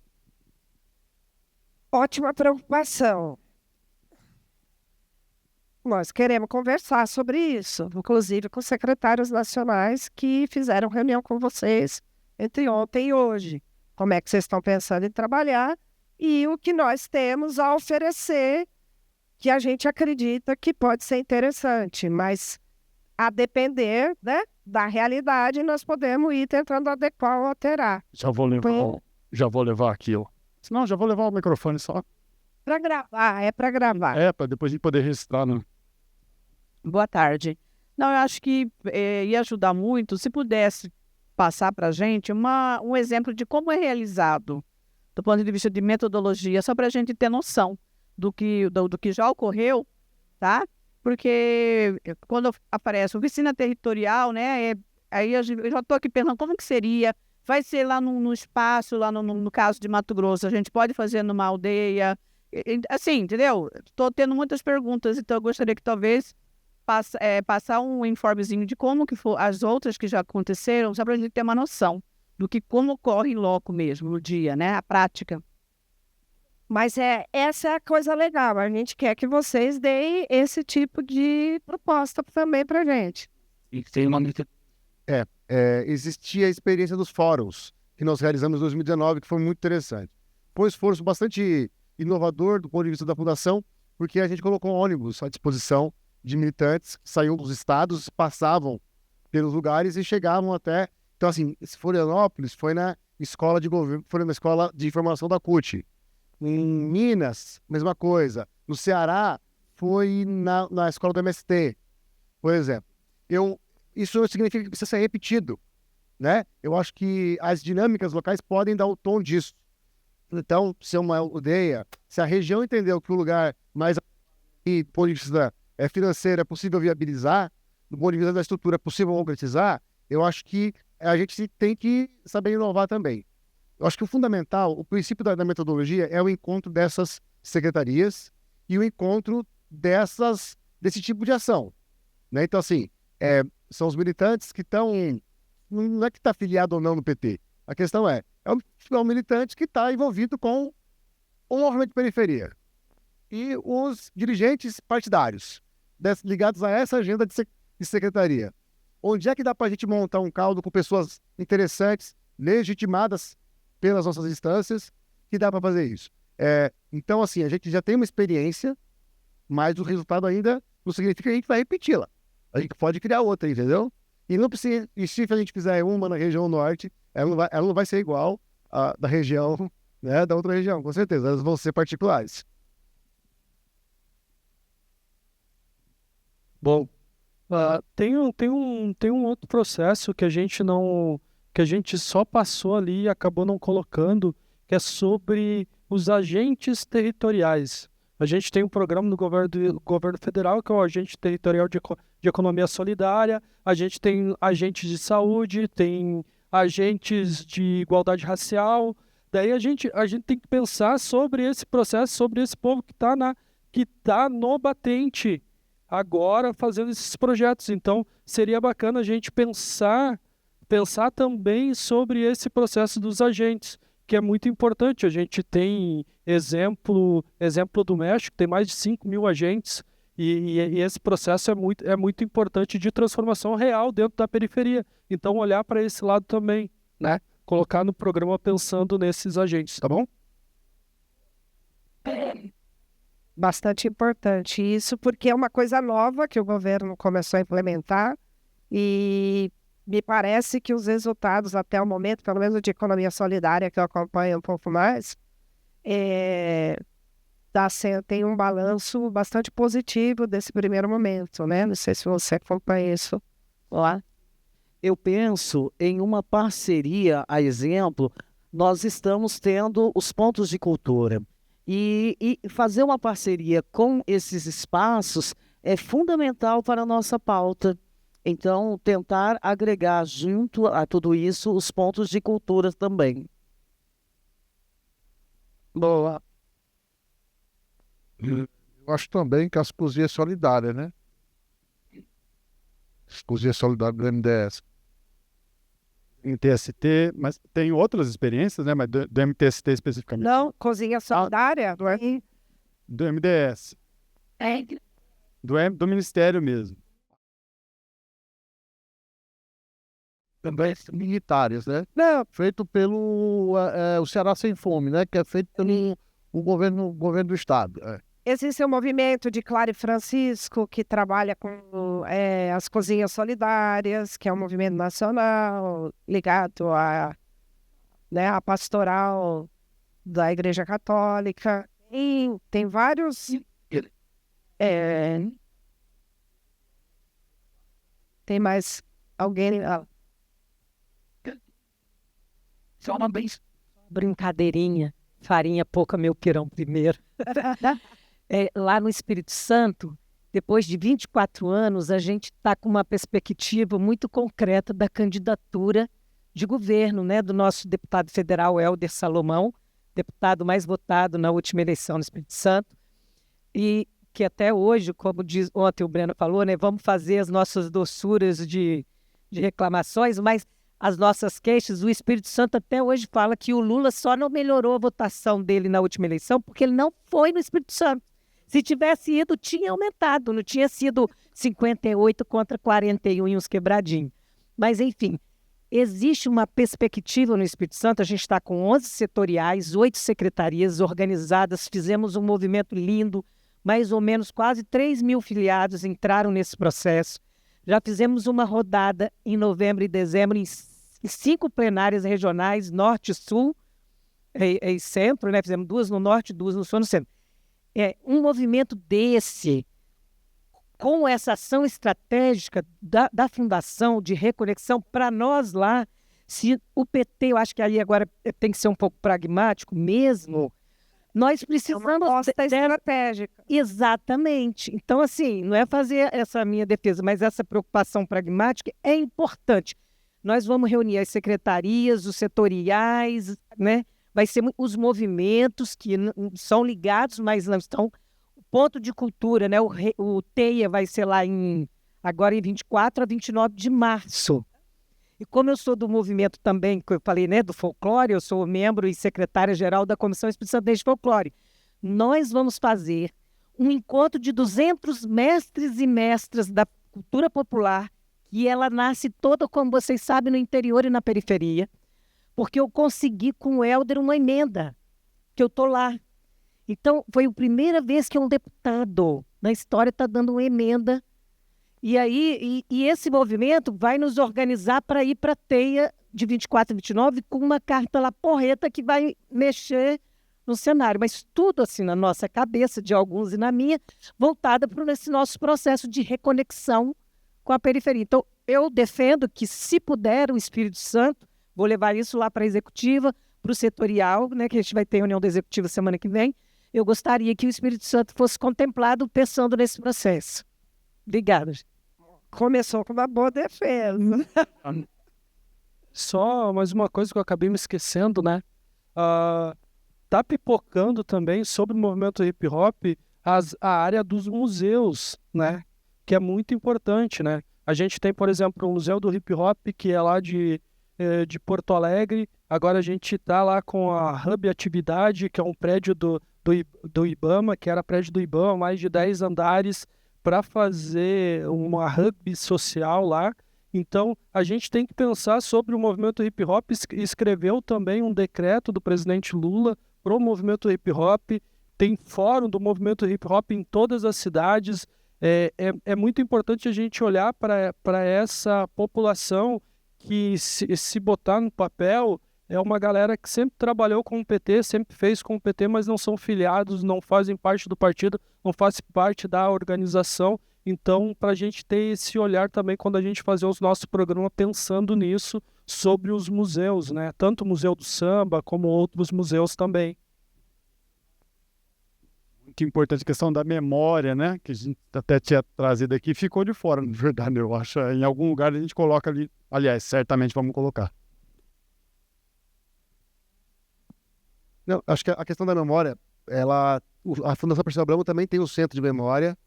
Ótima preocupação. Nós queremos conversar sobre isso, inclusive com secretários nacionais que fizeram reunião com vocês entre ontem e hoje. Como é que vocês estão pensando em trabalhar e o que nós temos a oferecer que a gente acredita que pode ser interessante, mas a depender, né, da realidade, nós podemos ir tentando adequar ou alterar. Já vou levar aquilo. Senão, já vou levar o microfone só. Para gravar, é para gravar. É, para depois a gente poder registrar, né? Boa tarde. Não, eu acho que ia ajudar muito se pudesse passar para a gente um exemplo de como é realizado, do ponto de vista de metodologia, só para a gente ter noção do que já ocorreu, tá? Porque quando aparece oficina territorial, né, aí eu já estou aqui pensando como que seria vai ser lá no espaço, lá no caso de Mato Grosso, a gente pode fazer numa aldeia, assim, entendeu? Estou tendo muitas perguntas, então eu gostaria que talvez passar um informezinho de como que for as outras que já aconteceram, só para a gente ter uma noção do que como ocorre em loco mesmo, no dia, né? A prática. Mas essa é a coisa legal. A gente quer que vocês deem esse tipo de proposta também para a gente. Existia a experiência dos fóruns que nós realizamos em 2019, que foi muito interessante. Foi um esforço bastante inovador do ponto de vista da fundação, porque a gente colocou ônibus à disposição de militantes que saíam dos estados, passavam pelos lugares e chegavam até... Então, assim, Florianópolis foi na escola de governo, foi na escola de informação da CUT. Em Minas, mesma coisa. No Ceará, foi na escola do MST, por exemplo. Isso significa que precisa ser repetido, né? Eu acho que as dinâmicas locais podem dar o tom disso. Então, se é uma aldeia, se a região entendeu que o lugar mais do ponto de vista financeiro é possível viabilizar, do ponto de vista da estrutura é possível concretizar, eu acho que a gente tem que saber inovar também. Eu acho que o fundamental, o princípio da metodologia é o encontro dessas secretarias e o encontro desse tipo de ação, né? Então, assim, são os militantes que estão... Não é que está afiliado ou não no PT. A questão é um militante que está envolvido com o movimento de periferia. E os dirigentes partidários, ligados a essa agenda de secretaria. Onde é que dá para a gente montar um caldo com pessoas interessantes, legitimadas pelas nossas instâncias, que dá para fazer isso? Então, assim, a gente já tem uma experiência, mas o resultado ainda não significa que a gente vai repeti-la. A gente pode criar outra, entendeu? E não precisa, e se a gente fizer uma na região norte, ela não vai ser igual a da região, né, da outra região, com certeza. Elas vão ser particulares. Bom, tem um outro processo que a gente só passou ali e acabou não colocando, que é sobre os agentes territoriais. A gente tem um programa no governo federal, que é o Agente Territorial de Economia Solidária, a gente tem agentes de saúde, tem agentes de igualdade racial. Daí a gente tem que pensar sobre esse processo, sobre esse povo que tá no batente agora fazendo esses projetos. Então, seria bacana a gente pensar também sobre esse processo dos agentes, que é muito importante. A gente tem exemplo do México, tem mais de 5 mil agentes, e esse processo é muito importante de transformação real dentro da periferia. Então, olhar para esse lado também, né? Colocar no programa pensando nesses agentes, tá bom? Bastante importante isso, porque é uma coisa nova que o governo começou a implementar e me parece que os resultados até o momento, pelo menos de economia solidária, que eu acompanho um pouco mais, tem um balanço bastante positivo desse primeiro momento, né? Não sei se você acompanha isso lá. Eu penso em uma parceria, a exemplo, nós estamos tendo os pontos de cultura. E fazer uma parceria com esses espaços é fundamental para a nossa pauta. Então, tentar agregar junto a tudo isso os pontos de cultura também. Boa. Eu acho também que as cozinhas solidárias, né? As cozinhas solidárias do MDS. MTST, mas tem outras experiências, né? Mas do MTST especificamente. Não, cozinha solidária, não é? Do MDS. Do Ministério mesmo. Também militares, né? Não, Feito pelo o Ceará Sem Fome, né? Que é feito pelo o governo do estado. existe um movimento de Clara e Francisco que trabalha com as cozinhas solidárias, que é um movimento nacional ligado à pastoral da Igreja Católica. E tem vários... tem mais alguém... Só uma vez. Brincadeirinha, farinha pouca, meu pirão primeiro. Lá no Espírito Santo, depois de 24 anos, a gente está com uma perspectiva muito concreta da candidatura de governo, né, do nosso deputado federal Helder Salomão, deputado mais votado na última eleição no Espírito Santo, e que até hoje, como diz, ontem o Breno falou, né, vamos fazer as nossas doçuras de reclamações, mas as nossas queixas, o Espírito Santo até hoje fala que o Lula só não melhorou a votação dele na última eleição porque ele não foi no Espírito Santo. Se tivesse ido, tinha aumentado, não tinha sido 58 contra 41 e uns quebradinhos. Mas, enfim, existe uma perspectiva no Espírito Santo, a gente está com 11 setoriais, 8 secretarias organizadas, fizemos um movimento lindo, mais ou menos quase 3 mil filiados entraram nesse processo. Já fizemos uma rodada em novembro e dezembro em 5 plenárias regionais, Norte, Sul e Centro, né? Fizemos 2 no Norte, 2 no Sul e no Centro. Um movimento desse, com essa ação estratégica da Fundação de Reconexão, para nós lá, se o PT, eu acho que aí agora tem que ser um pouco pragmático mesmo, nós precisamos... É uma aposta estratégica. Exatamente. Então, assim, não é fazer essa minha defesa, mas essa preocupação pragmática é importante. Nós vamos reunir as secretarias, os setoriais, né? Vai ser os movimentos que são ligados, mas não estão. O ponto de cultura, né? O TEIA vai ser lá agora em 24 a 29 de março. E como eu sou do movimento também, que eu falei, né, do folclore, eu sou membro e secretária-geral da Comissão Espírito Santo de Folclore, nós vamos fazer um encontro de 200 mestres e mestras da cultura popular, que ela nasce toda, como vocês sabem, no interior e na periferia, porque eu consegui com o Helder uma emenda, que eu estou lá. Então, foi a primeira vez que um deputado na história está dando uma emenda. E aí, esse movimento vai nos organizar para ir para a TEIA de 24 a 29 com uma carta lá porreta que vai mexer no cenário. Mas tudo assim na nossa cabeça, de alguns e na minha, voltada para esse nosso processo de reconexão com a periferia. Então, eu defendo que, se puder, o Espírito Santo, vou levar isso lá para a executiva, para o setorial, né, que a gente vai ter reunião da executiva semana que vem. Eu gostaria que o Espírito Santo fosse contemplado pensando nesse processo. Obrigada. Começou com uma boa defesa. Só mais uma coisa que eu acabei me esquecendo, né? Tá pipocando também sobre o movimento hip hop a área dos museus, né? Que é muito importante, né? A gente tem, por exemplo, o Museu do Hip Hop, que é lá de Porto Alegre. Agora a gente está lá com a Hub Atividade, que é um prédio do IBAMA, que era prédio do IBAMA, mais de 10 andares, para fazer uma hub social lá. Então, a gente tem que pensar sobre o movimento hip hop. Escreveu também um decreto do presidente Lula para o movimento hip hop. Tem fórum do movimento hip hop em todas as cidades. É muito importante a gente olhar para essa população que, se botar no papel, é uma galera que sempre trabalhou com o PT, sempre fez com o PT, mas não são filiados, não fazem parte do partido, não fazem parte da organização. Então, para a gente ter esse olhar também quando a gente fazer os nossos programas pensando nisso, sobre os museus, né? Tanto o Museu do Samba como outros museus também. Muito importante a questão da memória, né? Que a gente até tinha trazido aqui, ficou de fora, na verdade, eu acho. Em algum lugar a gente coloca ali. Aliás, certamente vamos colocar. Não, acho que a questão da memória, a Fundação Perseu Abramo também tem o Centro de Memória,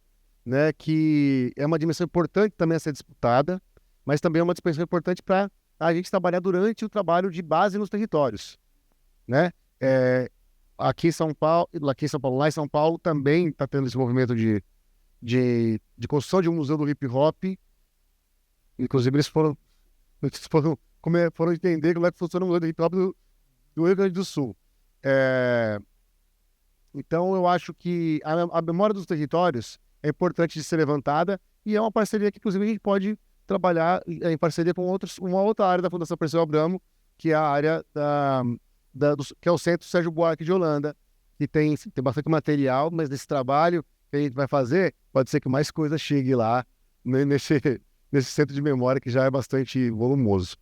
né, que é uma dimensão importante também a ser disputada, mas também é uma dimensão importante para a gente trabalhar durante o trabalho de base nos territórios, né? Aqui em São Paulo, lá em São Paulo também está tendo esse movimento de construção de um museu do hip hop. Inclusive eles foram entender como é que funciona o museu do hip hop do Rio Grande do Sul. Então eu acho que a memória dos territórios é importante de ser levantada e é uma parceria que inclusive a gente pode trabalhar em parceria com uma outra área da Fundação Perseu Abramo, que é a área que é o Centro Sérgio Buarque de Holanda, que tem bastante material, mas nesse trabalho que a gente vai fazer, pode ser que mais coisa chegue lá nesse centro de memória que já é bastante volumoso.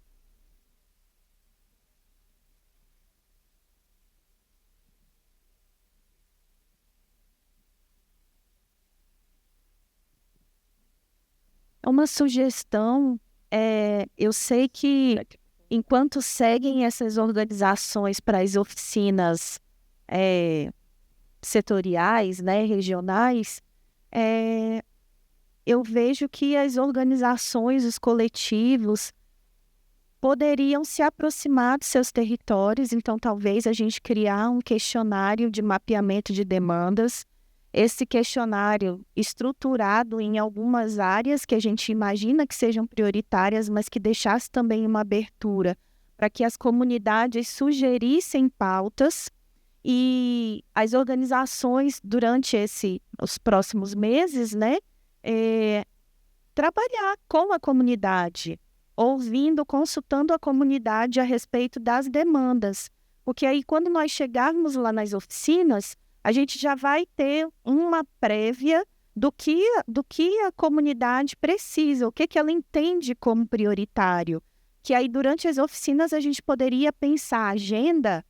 Uma sugestão, eu sei que enquanto seguem essas organizações para as oficinas setoriais, né, regionais, eu vejo que as organizações, os coletivos, poderiam se aproximar dos seus territórios. Então, talvez a gente criar um questionário de mapeamento de demandas, esse questionário estruturado em algumas áreas que a gente imagina que sejam prioritárias, mas que deixasse também uma abertura para que as comunidades sugerissem pautas e as organizações, durante os próximos meses, né, trabalhar com a comunidade, ouvindo, consultando a comunidade a respeito das demandas. Porque aí, quando nós chegarmos lá nas oficinas, a gente já vai ter uma prévia do que a comunidade precisa, o que ela entende como prioritário. Que aí, durante as oficinas, a gente poderia pensar a agenda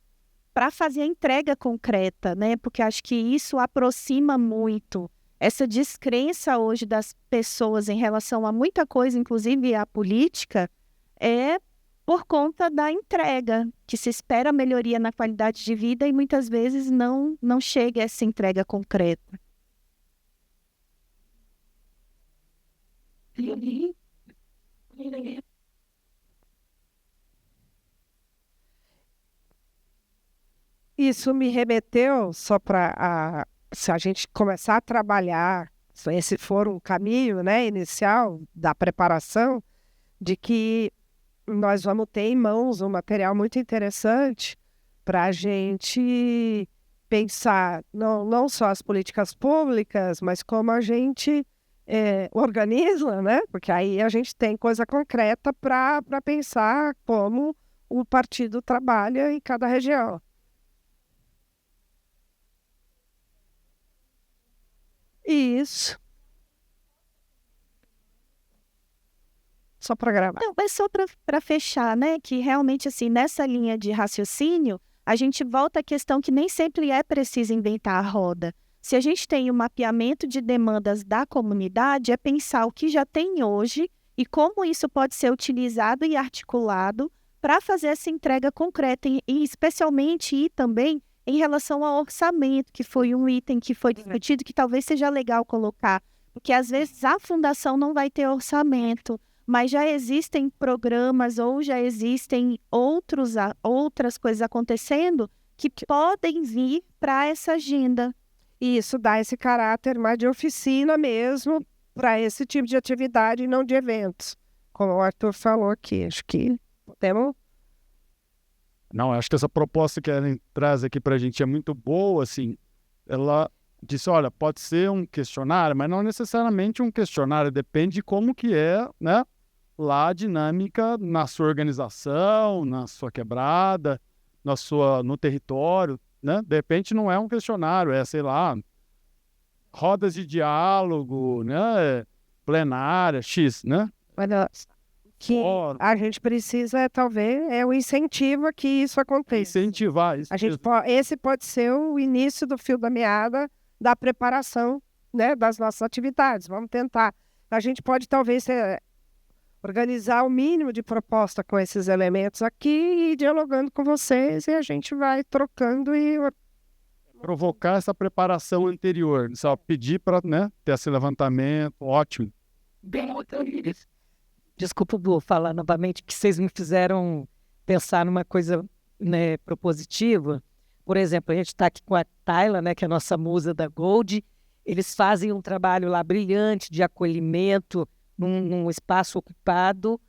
para fazer a entrega concreta, né? Porque acho que isso aproxima muito. Essa descrença hoje das pessoas em relação a muita coisa, inclusive a política, é por conta da entrega, que se espera melhoria na qualidade de vida e muitas vezes não chega a essa entrega concreta. Isso me remeteu, só para se a gente começar a trabalhar, se esse for um caminho, né, inicial da preparação, de que nós vamos ter em mãos um material muito interessante para a gente pensar não só as políticas públicas, mas como a gente organiza, né? Porque aí a gente tem coisa concreta para pensar como o partido trabalha em cada região. Isso. Só para gravar. Não, mas só para fechar, né? Que realmente, assim, nessa linha de raciocínio, a gente volta à questão que nem sempre é preciso inventar a roda. Se a gente tem o mapeamento de demandas da comunidade, é pensar o que já tem hoje e como isso pode ser utilizado e articulado para fazer essa entrega concreta, e especialmente e também em relação ao orçamento, que foi um item que foi discutido, que talvez seja legal colocar, porque às vezes a fundação não vai ter orçamento, mas já existem programas ou já existem outras coisas acontecendo que podem vir para essa agenda. E isso dá esse caráter mais de oficina mesmo para esse tipo de atividade e não de eventos, como o Arthur falou aqui. Acho que podemos... Não, acho que essa proposta que ela traz aqui para a gente é muito boa, assim. Ela disse, olha, pode ser um questionário, mas não necessariamente um questionário, depende de como que é, né, lá a dinâmica na sua organização, na sua quebrada, no território, né? De repente não é um questionário, é, sei lá, rodas de diálogo, né, plenária, X, né? Que a gente precisa, talvez, o incentivo a que isso aconteça. Incentivar isso. Esse pode ser o início do fio da meada da preparação, né, das nossas atividades. Vamos tentar. A gente pode, talvez, organizar o mínimo de proposta com esses elementos aqui e dialogando com vocês, e a gente vai trocando e... Provocar essa preparação anterior, só pedir para, né, ter esse levantamento, ótimo. Desculpa, vou falar novamente, que vocês me fizeram pensar numa coisa, né, propositiva. Por exemplo, a gente está aqui com a Tayla, né, que é a nossa musa da Gold. Eles fazem um trabalho lá brilhante de acolhimento num espaço ocupado,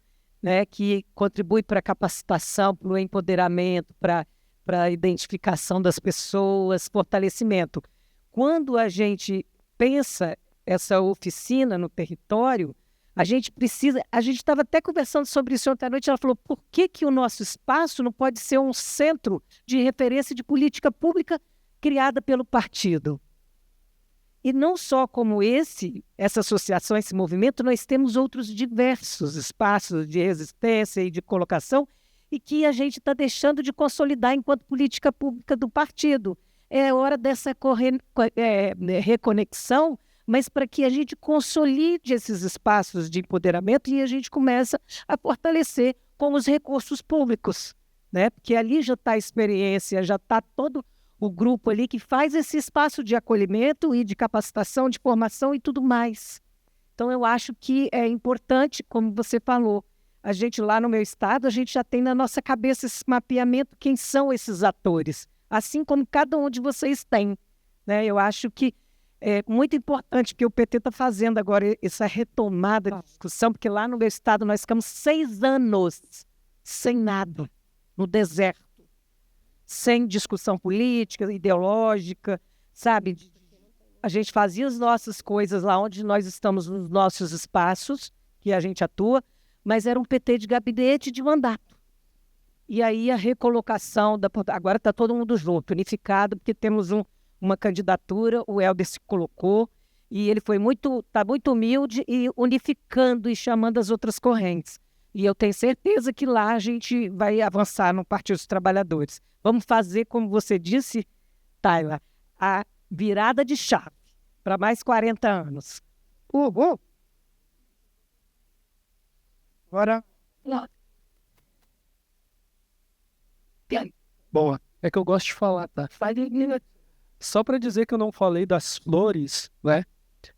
né, que contribui para a capacitação, para o empoderamento, para a identificação das pessoas, fortalecimento. Quando a gente pensa essa oficina no território, a gente estava até conversando sobre isso ontem à noite, ela falou, por que o nosso espaço não pode ser um centro de referência de política pública criada pelo partido? E não só como essa associação, esse movimento, nós temos outros diversos espaços de resistência e de colocação e que a gente está deixando de consolidar enquanto política pública do partido. É hora dessa reconexão, mas para que a gente consolide esses espaços de empoderamento e a gente começa a fortalecer com os recursos públicos, né? Porque ali já está a experiência, já está todo o grupo ali que faz esse espaço de acolhimento e de capacitação, de formação e tudo mais. Então, eu acho que é importante, como você falou, a gente lá no meu estado, a gente já tem na nossa cabeça esse mapeamento, quem são esses atores, assim como cada um de vocês tem, né? Eu acho que é muito importante que o PT está fazendo agora essa retomada de discussão, porque lá no meu estado nós ficamos 6 anos sem nada, no deserto, sem discussão política, ideológica, sabe? A gente fazia as nossas coisas lá onde nós estamos nos nossos espaços, que a gente atua, mas era um PT de gabinete de mandato. E aí a recolocação, agora está todo mundo junto, unificado, porque temos uma candidatura, o Helder se colocou, e ele está muito humilde e unificando e chamando as outras correntes. E eu tenho certeza que lá a gente vai avançar no Partido dos Trabalhadores. Vamos fazer, como você disse, Tayla, a virada de chave para mais 40 anos. Agora, Boa. É que eu gosto de falar, tá? Só para dizer que eu não falei das flores, né?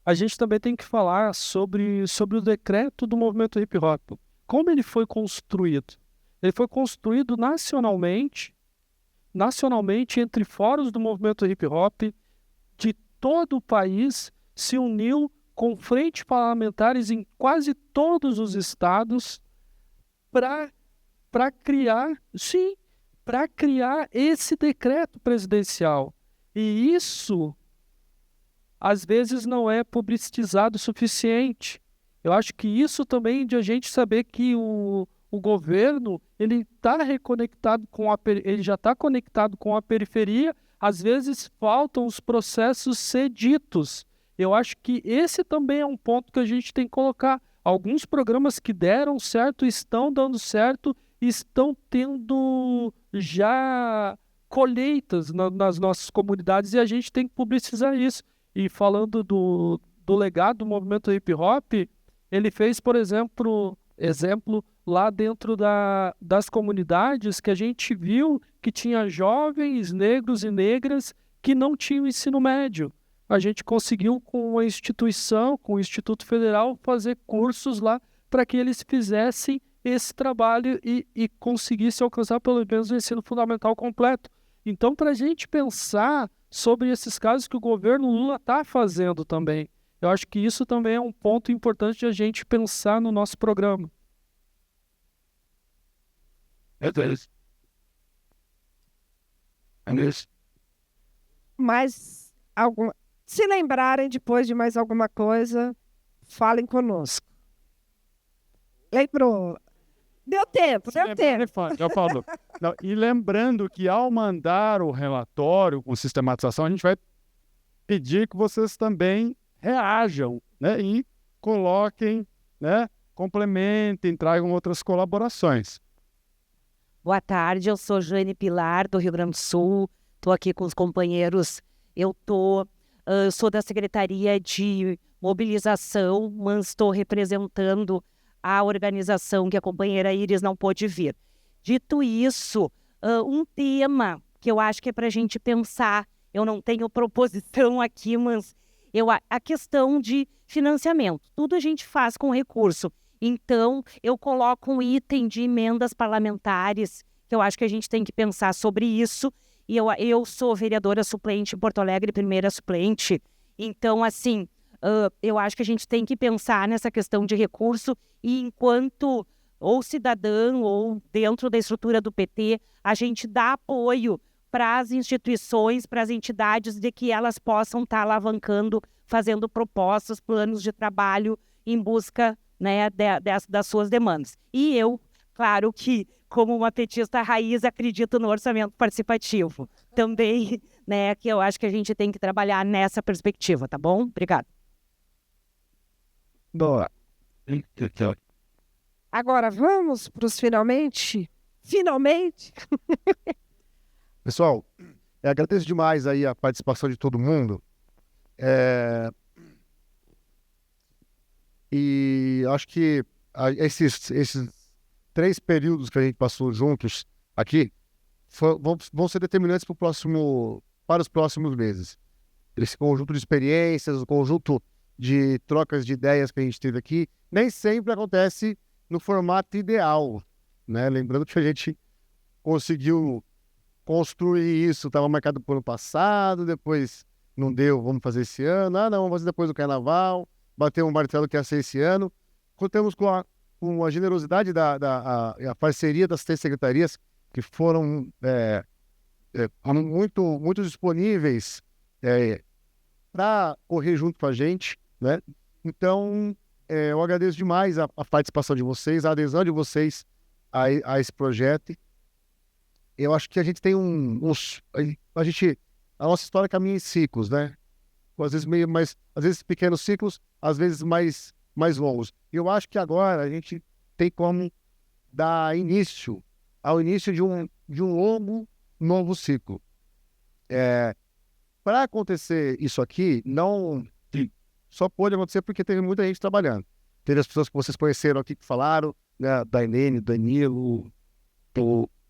A gente também tem que falar sobre o decreto do movimento hip hop. Como ele foi construído? Ele foi construído nacionalmente entre fóruns do movimento hip hop de todo o país, se uniu com frentes parlamentares em quase todos os estados para criar esse decreto presidencial. E isso, às vezes, não é publicizado o suficiente. Eu acho que isso também de a gente saber que o governo ele já está conectado com a periferia. Às vezes faltam os processos ser ditos. Eu acho que esse também é um ponto que a gente tem que colocar. Alguns programas que deram certo, estão dando certo, estão tendo já colheitas nas nossas comunidades e a gente tem que publicizar isso. E falando do legado do movimento hip hop, ele fez, por exemplo, lá dentro das comunidades que a gente viu que tinha jovens negros e negras que não tinham ensino médio. A gente conseguiu, com a instituição, com o Instituto Federal, fazer cursos lá para que eles fizessem esse trabalho e conseguissem alcançar pelo menos o ensino fundamental completo. Então, para a gente pensar sobre esses casos que o governo Lula está fazendo também, eu acho que isso também é um ponto importante de a gente pensar no nosso programa. mais alguma... Se lembrarem depois de mais alguma coisa, falem conosco. Lembrou? Deu tempo. Eu falo. Não, e lembrando que ao mandar o relatório com sistematização, a gente vai pedir que vocês também reajam, né? E coloquem, né? Complementem, tragam outras colaborações. Boa tarde, eu sou Jane Pilar, do Rio Grande do Sul. Estou aqui com os companheiros. Eu sou da Secretaria de Mobilização, mas estou representando a organização que a companheira Iris não pôde vir. Dito isso, um tema que eu acho que é para a gente pensar, eu não tenho proposição aqui, mas a questão de financiamento. Tudo a gente faz com recurso. Então, eu coloco um item de emendas parlamentares, que eu acho que a gente tem que pensar sobre isso. E eu sou vereadora suplente em Porto Alegre, primeira suplente. Então, assim, eu acho que a gente tem que pensar nessa questão de recurso e enquanto ou cidadão ou dentro da estrutura do PT, a gente dá apoio para as instituições, para as entidades, de que elas possam estar alavancando, fazendo propostas, planos de trabalho em busca, né, das suas demandas. E eu, claro que, como uma petista raiz, acredito no orçamento participativo. Também, né, que eu acho que a gente tem que trabalhar nessa perspectiva, tá bom? Obrigada. Boa. Agora vamos para os finalmente. Finalmente! Pessoal, eu agradeço demais aí a participação de todo mundo. E acho que esses 3 períodos que a gente passou juntos aqui vão ser determinantes para os próximos meses. Esse conjunto de experiências, o conjunto de trocas de ideias que a gente teve aqui, nem sempre acontece no formato ideal, né? Lembrando que a gente conseguiu construir isso, estava marcado para o ano passado, depois não deu, vamos fazer esse ano, não, vamos fazer depois do carnaval, bater um martelo que ia ser esse ano. Contamos com a generosidade a parceria das 3 secretarias, que foram muito disponíveis para correr junto com a gente, né? Então, eu agradeço demais a participação de vocês, a adesão de vocês a esse projeto. Eu acho que a gente tem a nossa história caminha em ciclos, né? Às vezes às vezes pequenos ciclos, às vezes mais longos. Eu acho que agora a gente tem como dar início de um longo novo ciclo. Para acontecer isso aqui, não só pôde acontecer porque teve muita gente trabalhando. Teve as pessoas que vocês conheceram aqui que falaram, né? Da Helene, do Danilo,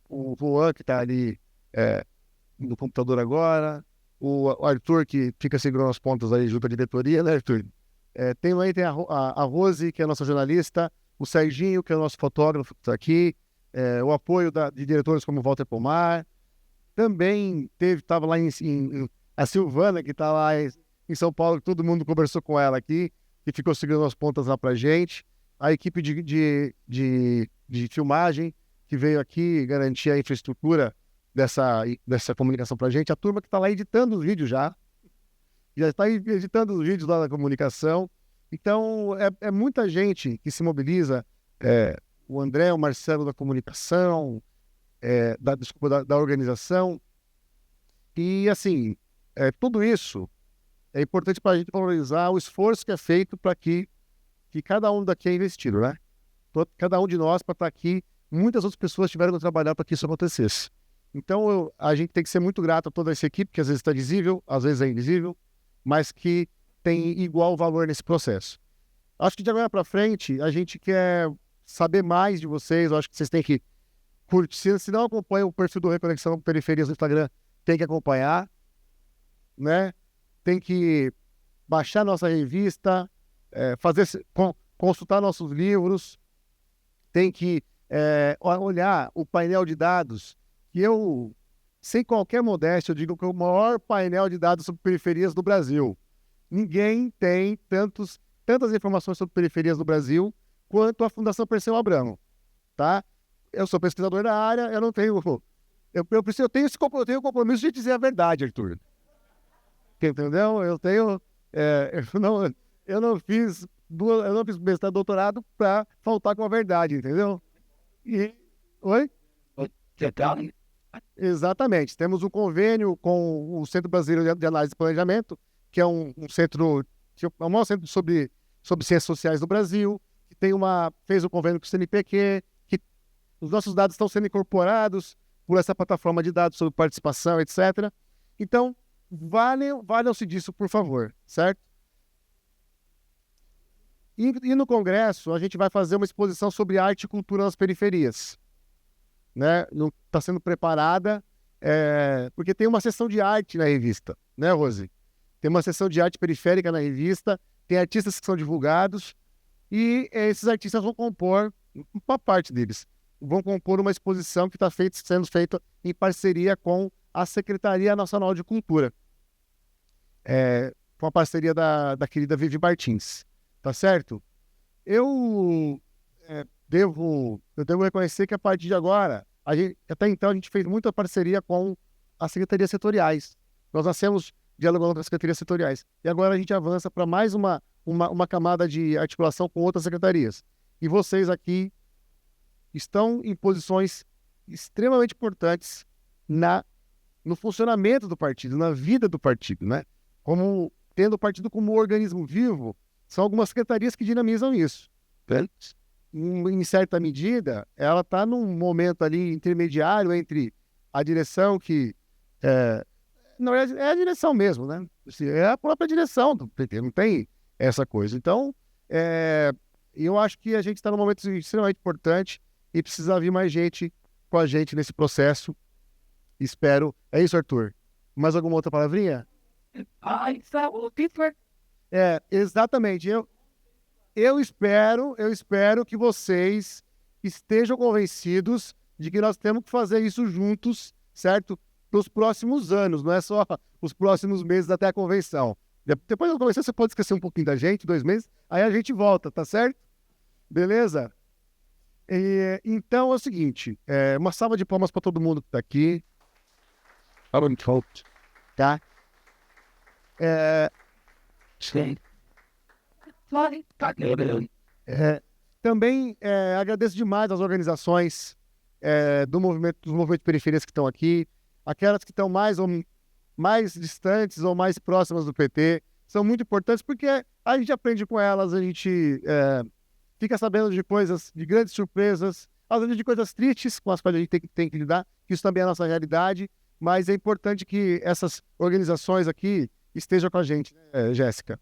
o Juan, que está ali no computador agora, o Arthur, que fica segurando as pontas aí junto à diretoria, né, Arthur? Tem a Rose, que é a nossa jornalista, o Serginho, que é o nosso fotógrafo, que está aqui, o apoio de diretores como Walter Pomar. Também estava lá a Silvana, que está lá em São Paulo, que todo mundo conversou com ela aqui, que ficou segurando as pontas lá pra gente. A equipe de filmagem, que veio aqui garantir a infraestrutura dessa comunicação pra gente. A turma que está lá editando os vídeos já está editando os vídeos lá da comunicação. Então, é muita gente que se mobiliza. O André, o Marcelo da comunicação, da organização. E, assim, tudo isso é importante para a gente valorizar o esforço que é feito para que cada um daqui é investido, né? Cada um de nós, para estar aqui, muitas outras pessoas tiveram que trabalhar para que isso acontecesse. Então, a gente tem que ser muito grato a toda essa equipe, que às vezes está visível, às vezes é invisível, mas que tem igual valor nesse processo. Acho que de agora para frente, a gente quer saber mais de vocês. Eu acho que vocês têm que curtir. Se não acompanha o perfil do Reconexão Periferias no Instagram, tem que acompanhar, né? Tem que baixar nossa revista, consultar nossos livros, tem que olhar o painel de dados, que eu, sem qualquer modéstia, eu digo que é o maior painel de dados sobre periferias do Brasil. Ninguém tem tantas informações sobre periferias do Brasil quanto a Fundação Perseu Abramo, tá? Eu sou pesquisador da área, eu não tenho... Eu tenho o compromisso de dizer a verdade, Arthur. Entendeu? Eu não fiz mestrado, doutorado para faltar com a verdade, entendeu? Oi? Exatamente. Temos um convênio com o Centro Brasileiro de Análise e Planejamento, que é um centro, é o maior centro sobre ciências sociais do Brasil, que fez um convênio com o CNPq, que os nossos dados estão sendo incorporados por essa plataforma de dados sobre participação, etc. Então, valham-se disso, por favor, certo? E no Congresso, a gente vai fazer uma exposição sobre arte e cultura nas periferias, né? Está sendo preparada, porque tem uma sessão de arte na revista, né, Rose? Tem uma sessão de arte periférica na revista, tem artistas que são divulgados, e esses artistas vão compor, uma parte deles, vão compor uma exposição que está sendo feita em parceria com a Secretaria Nacional de Cultura, com a parceria da querida Vivi Martins, tá certo? Eu devo reconhecer que a partir de agora, até então a gente fez muita parceria com as secretarias setoriais. Nós nascemos dialogando com as secretarias setoriais. E agora a gente avança para mais uma camada de articulação com outras secretarias. E vocês aqui estão em posições extremamente importantes no funcionamento do partido, na vida do partido, né? Tendo o partido como um organismo vivo, são algumas secretarias que dinamizam isso. Em certa medida, ela está num momento ali intermediário entre a direção que... não, é a direção mesmo, né? É a própria direção do PT, não tem essa coisa. Então, eu acho que a gente está num momento extremamente importante. e precisa vir mais gente com a gente nesse processo. Espero. É isso, Arthur. Mais alguma outra palavrinha? Exatamente. Eu espero que vocês estejam convencidos de que nós temos que fazer isso juntos, certo? Para os próximos anos, não é só os próximos meses até a convenção. Depois da convenção você pode esquecer um pouquinho da gente, 2 meses, aí a gente volta, tá certo? Beleza? Então é o seguinte, uma salva de palmas para todo mundo que está aqui. Tá? Também agradeço demais às organizações dos movimentos de periferias que estão aqui, aquelas que estão mais distantes ou mais próximas do PT, são muito importantes porque a gente aprende com elas, a gente fica sabendo de coisas, de grandes surpresas, às vezes de coisas tristes com as quais a gente tem que lidar, que isso também é a nossa realidade, mas é importante que essas organizações aqui estejam com a gente, né, Jéssica?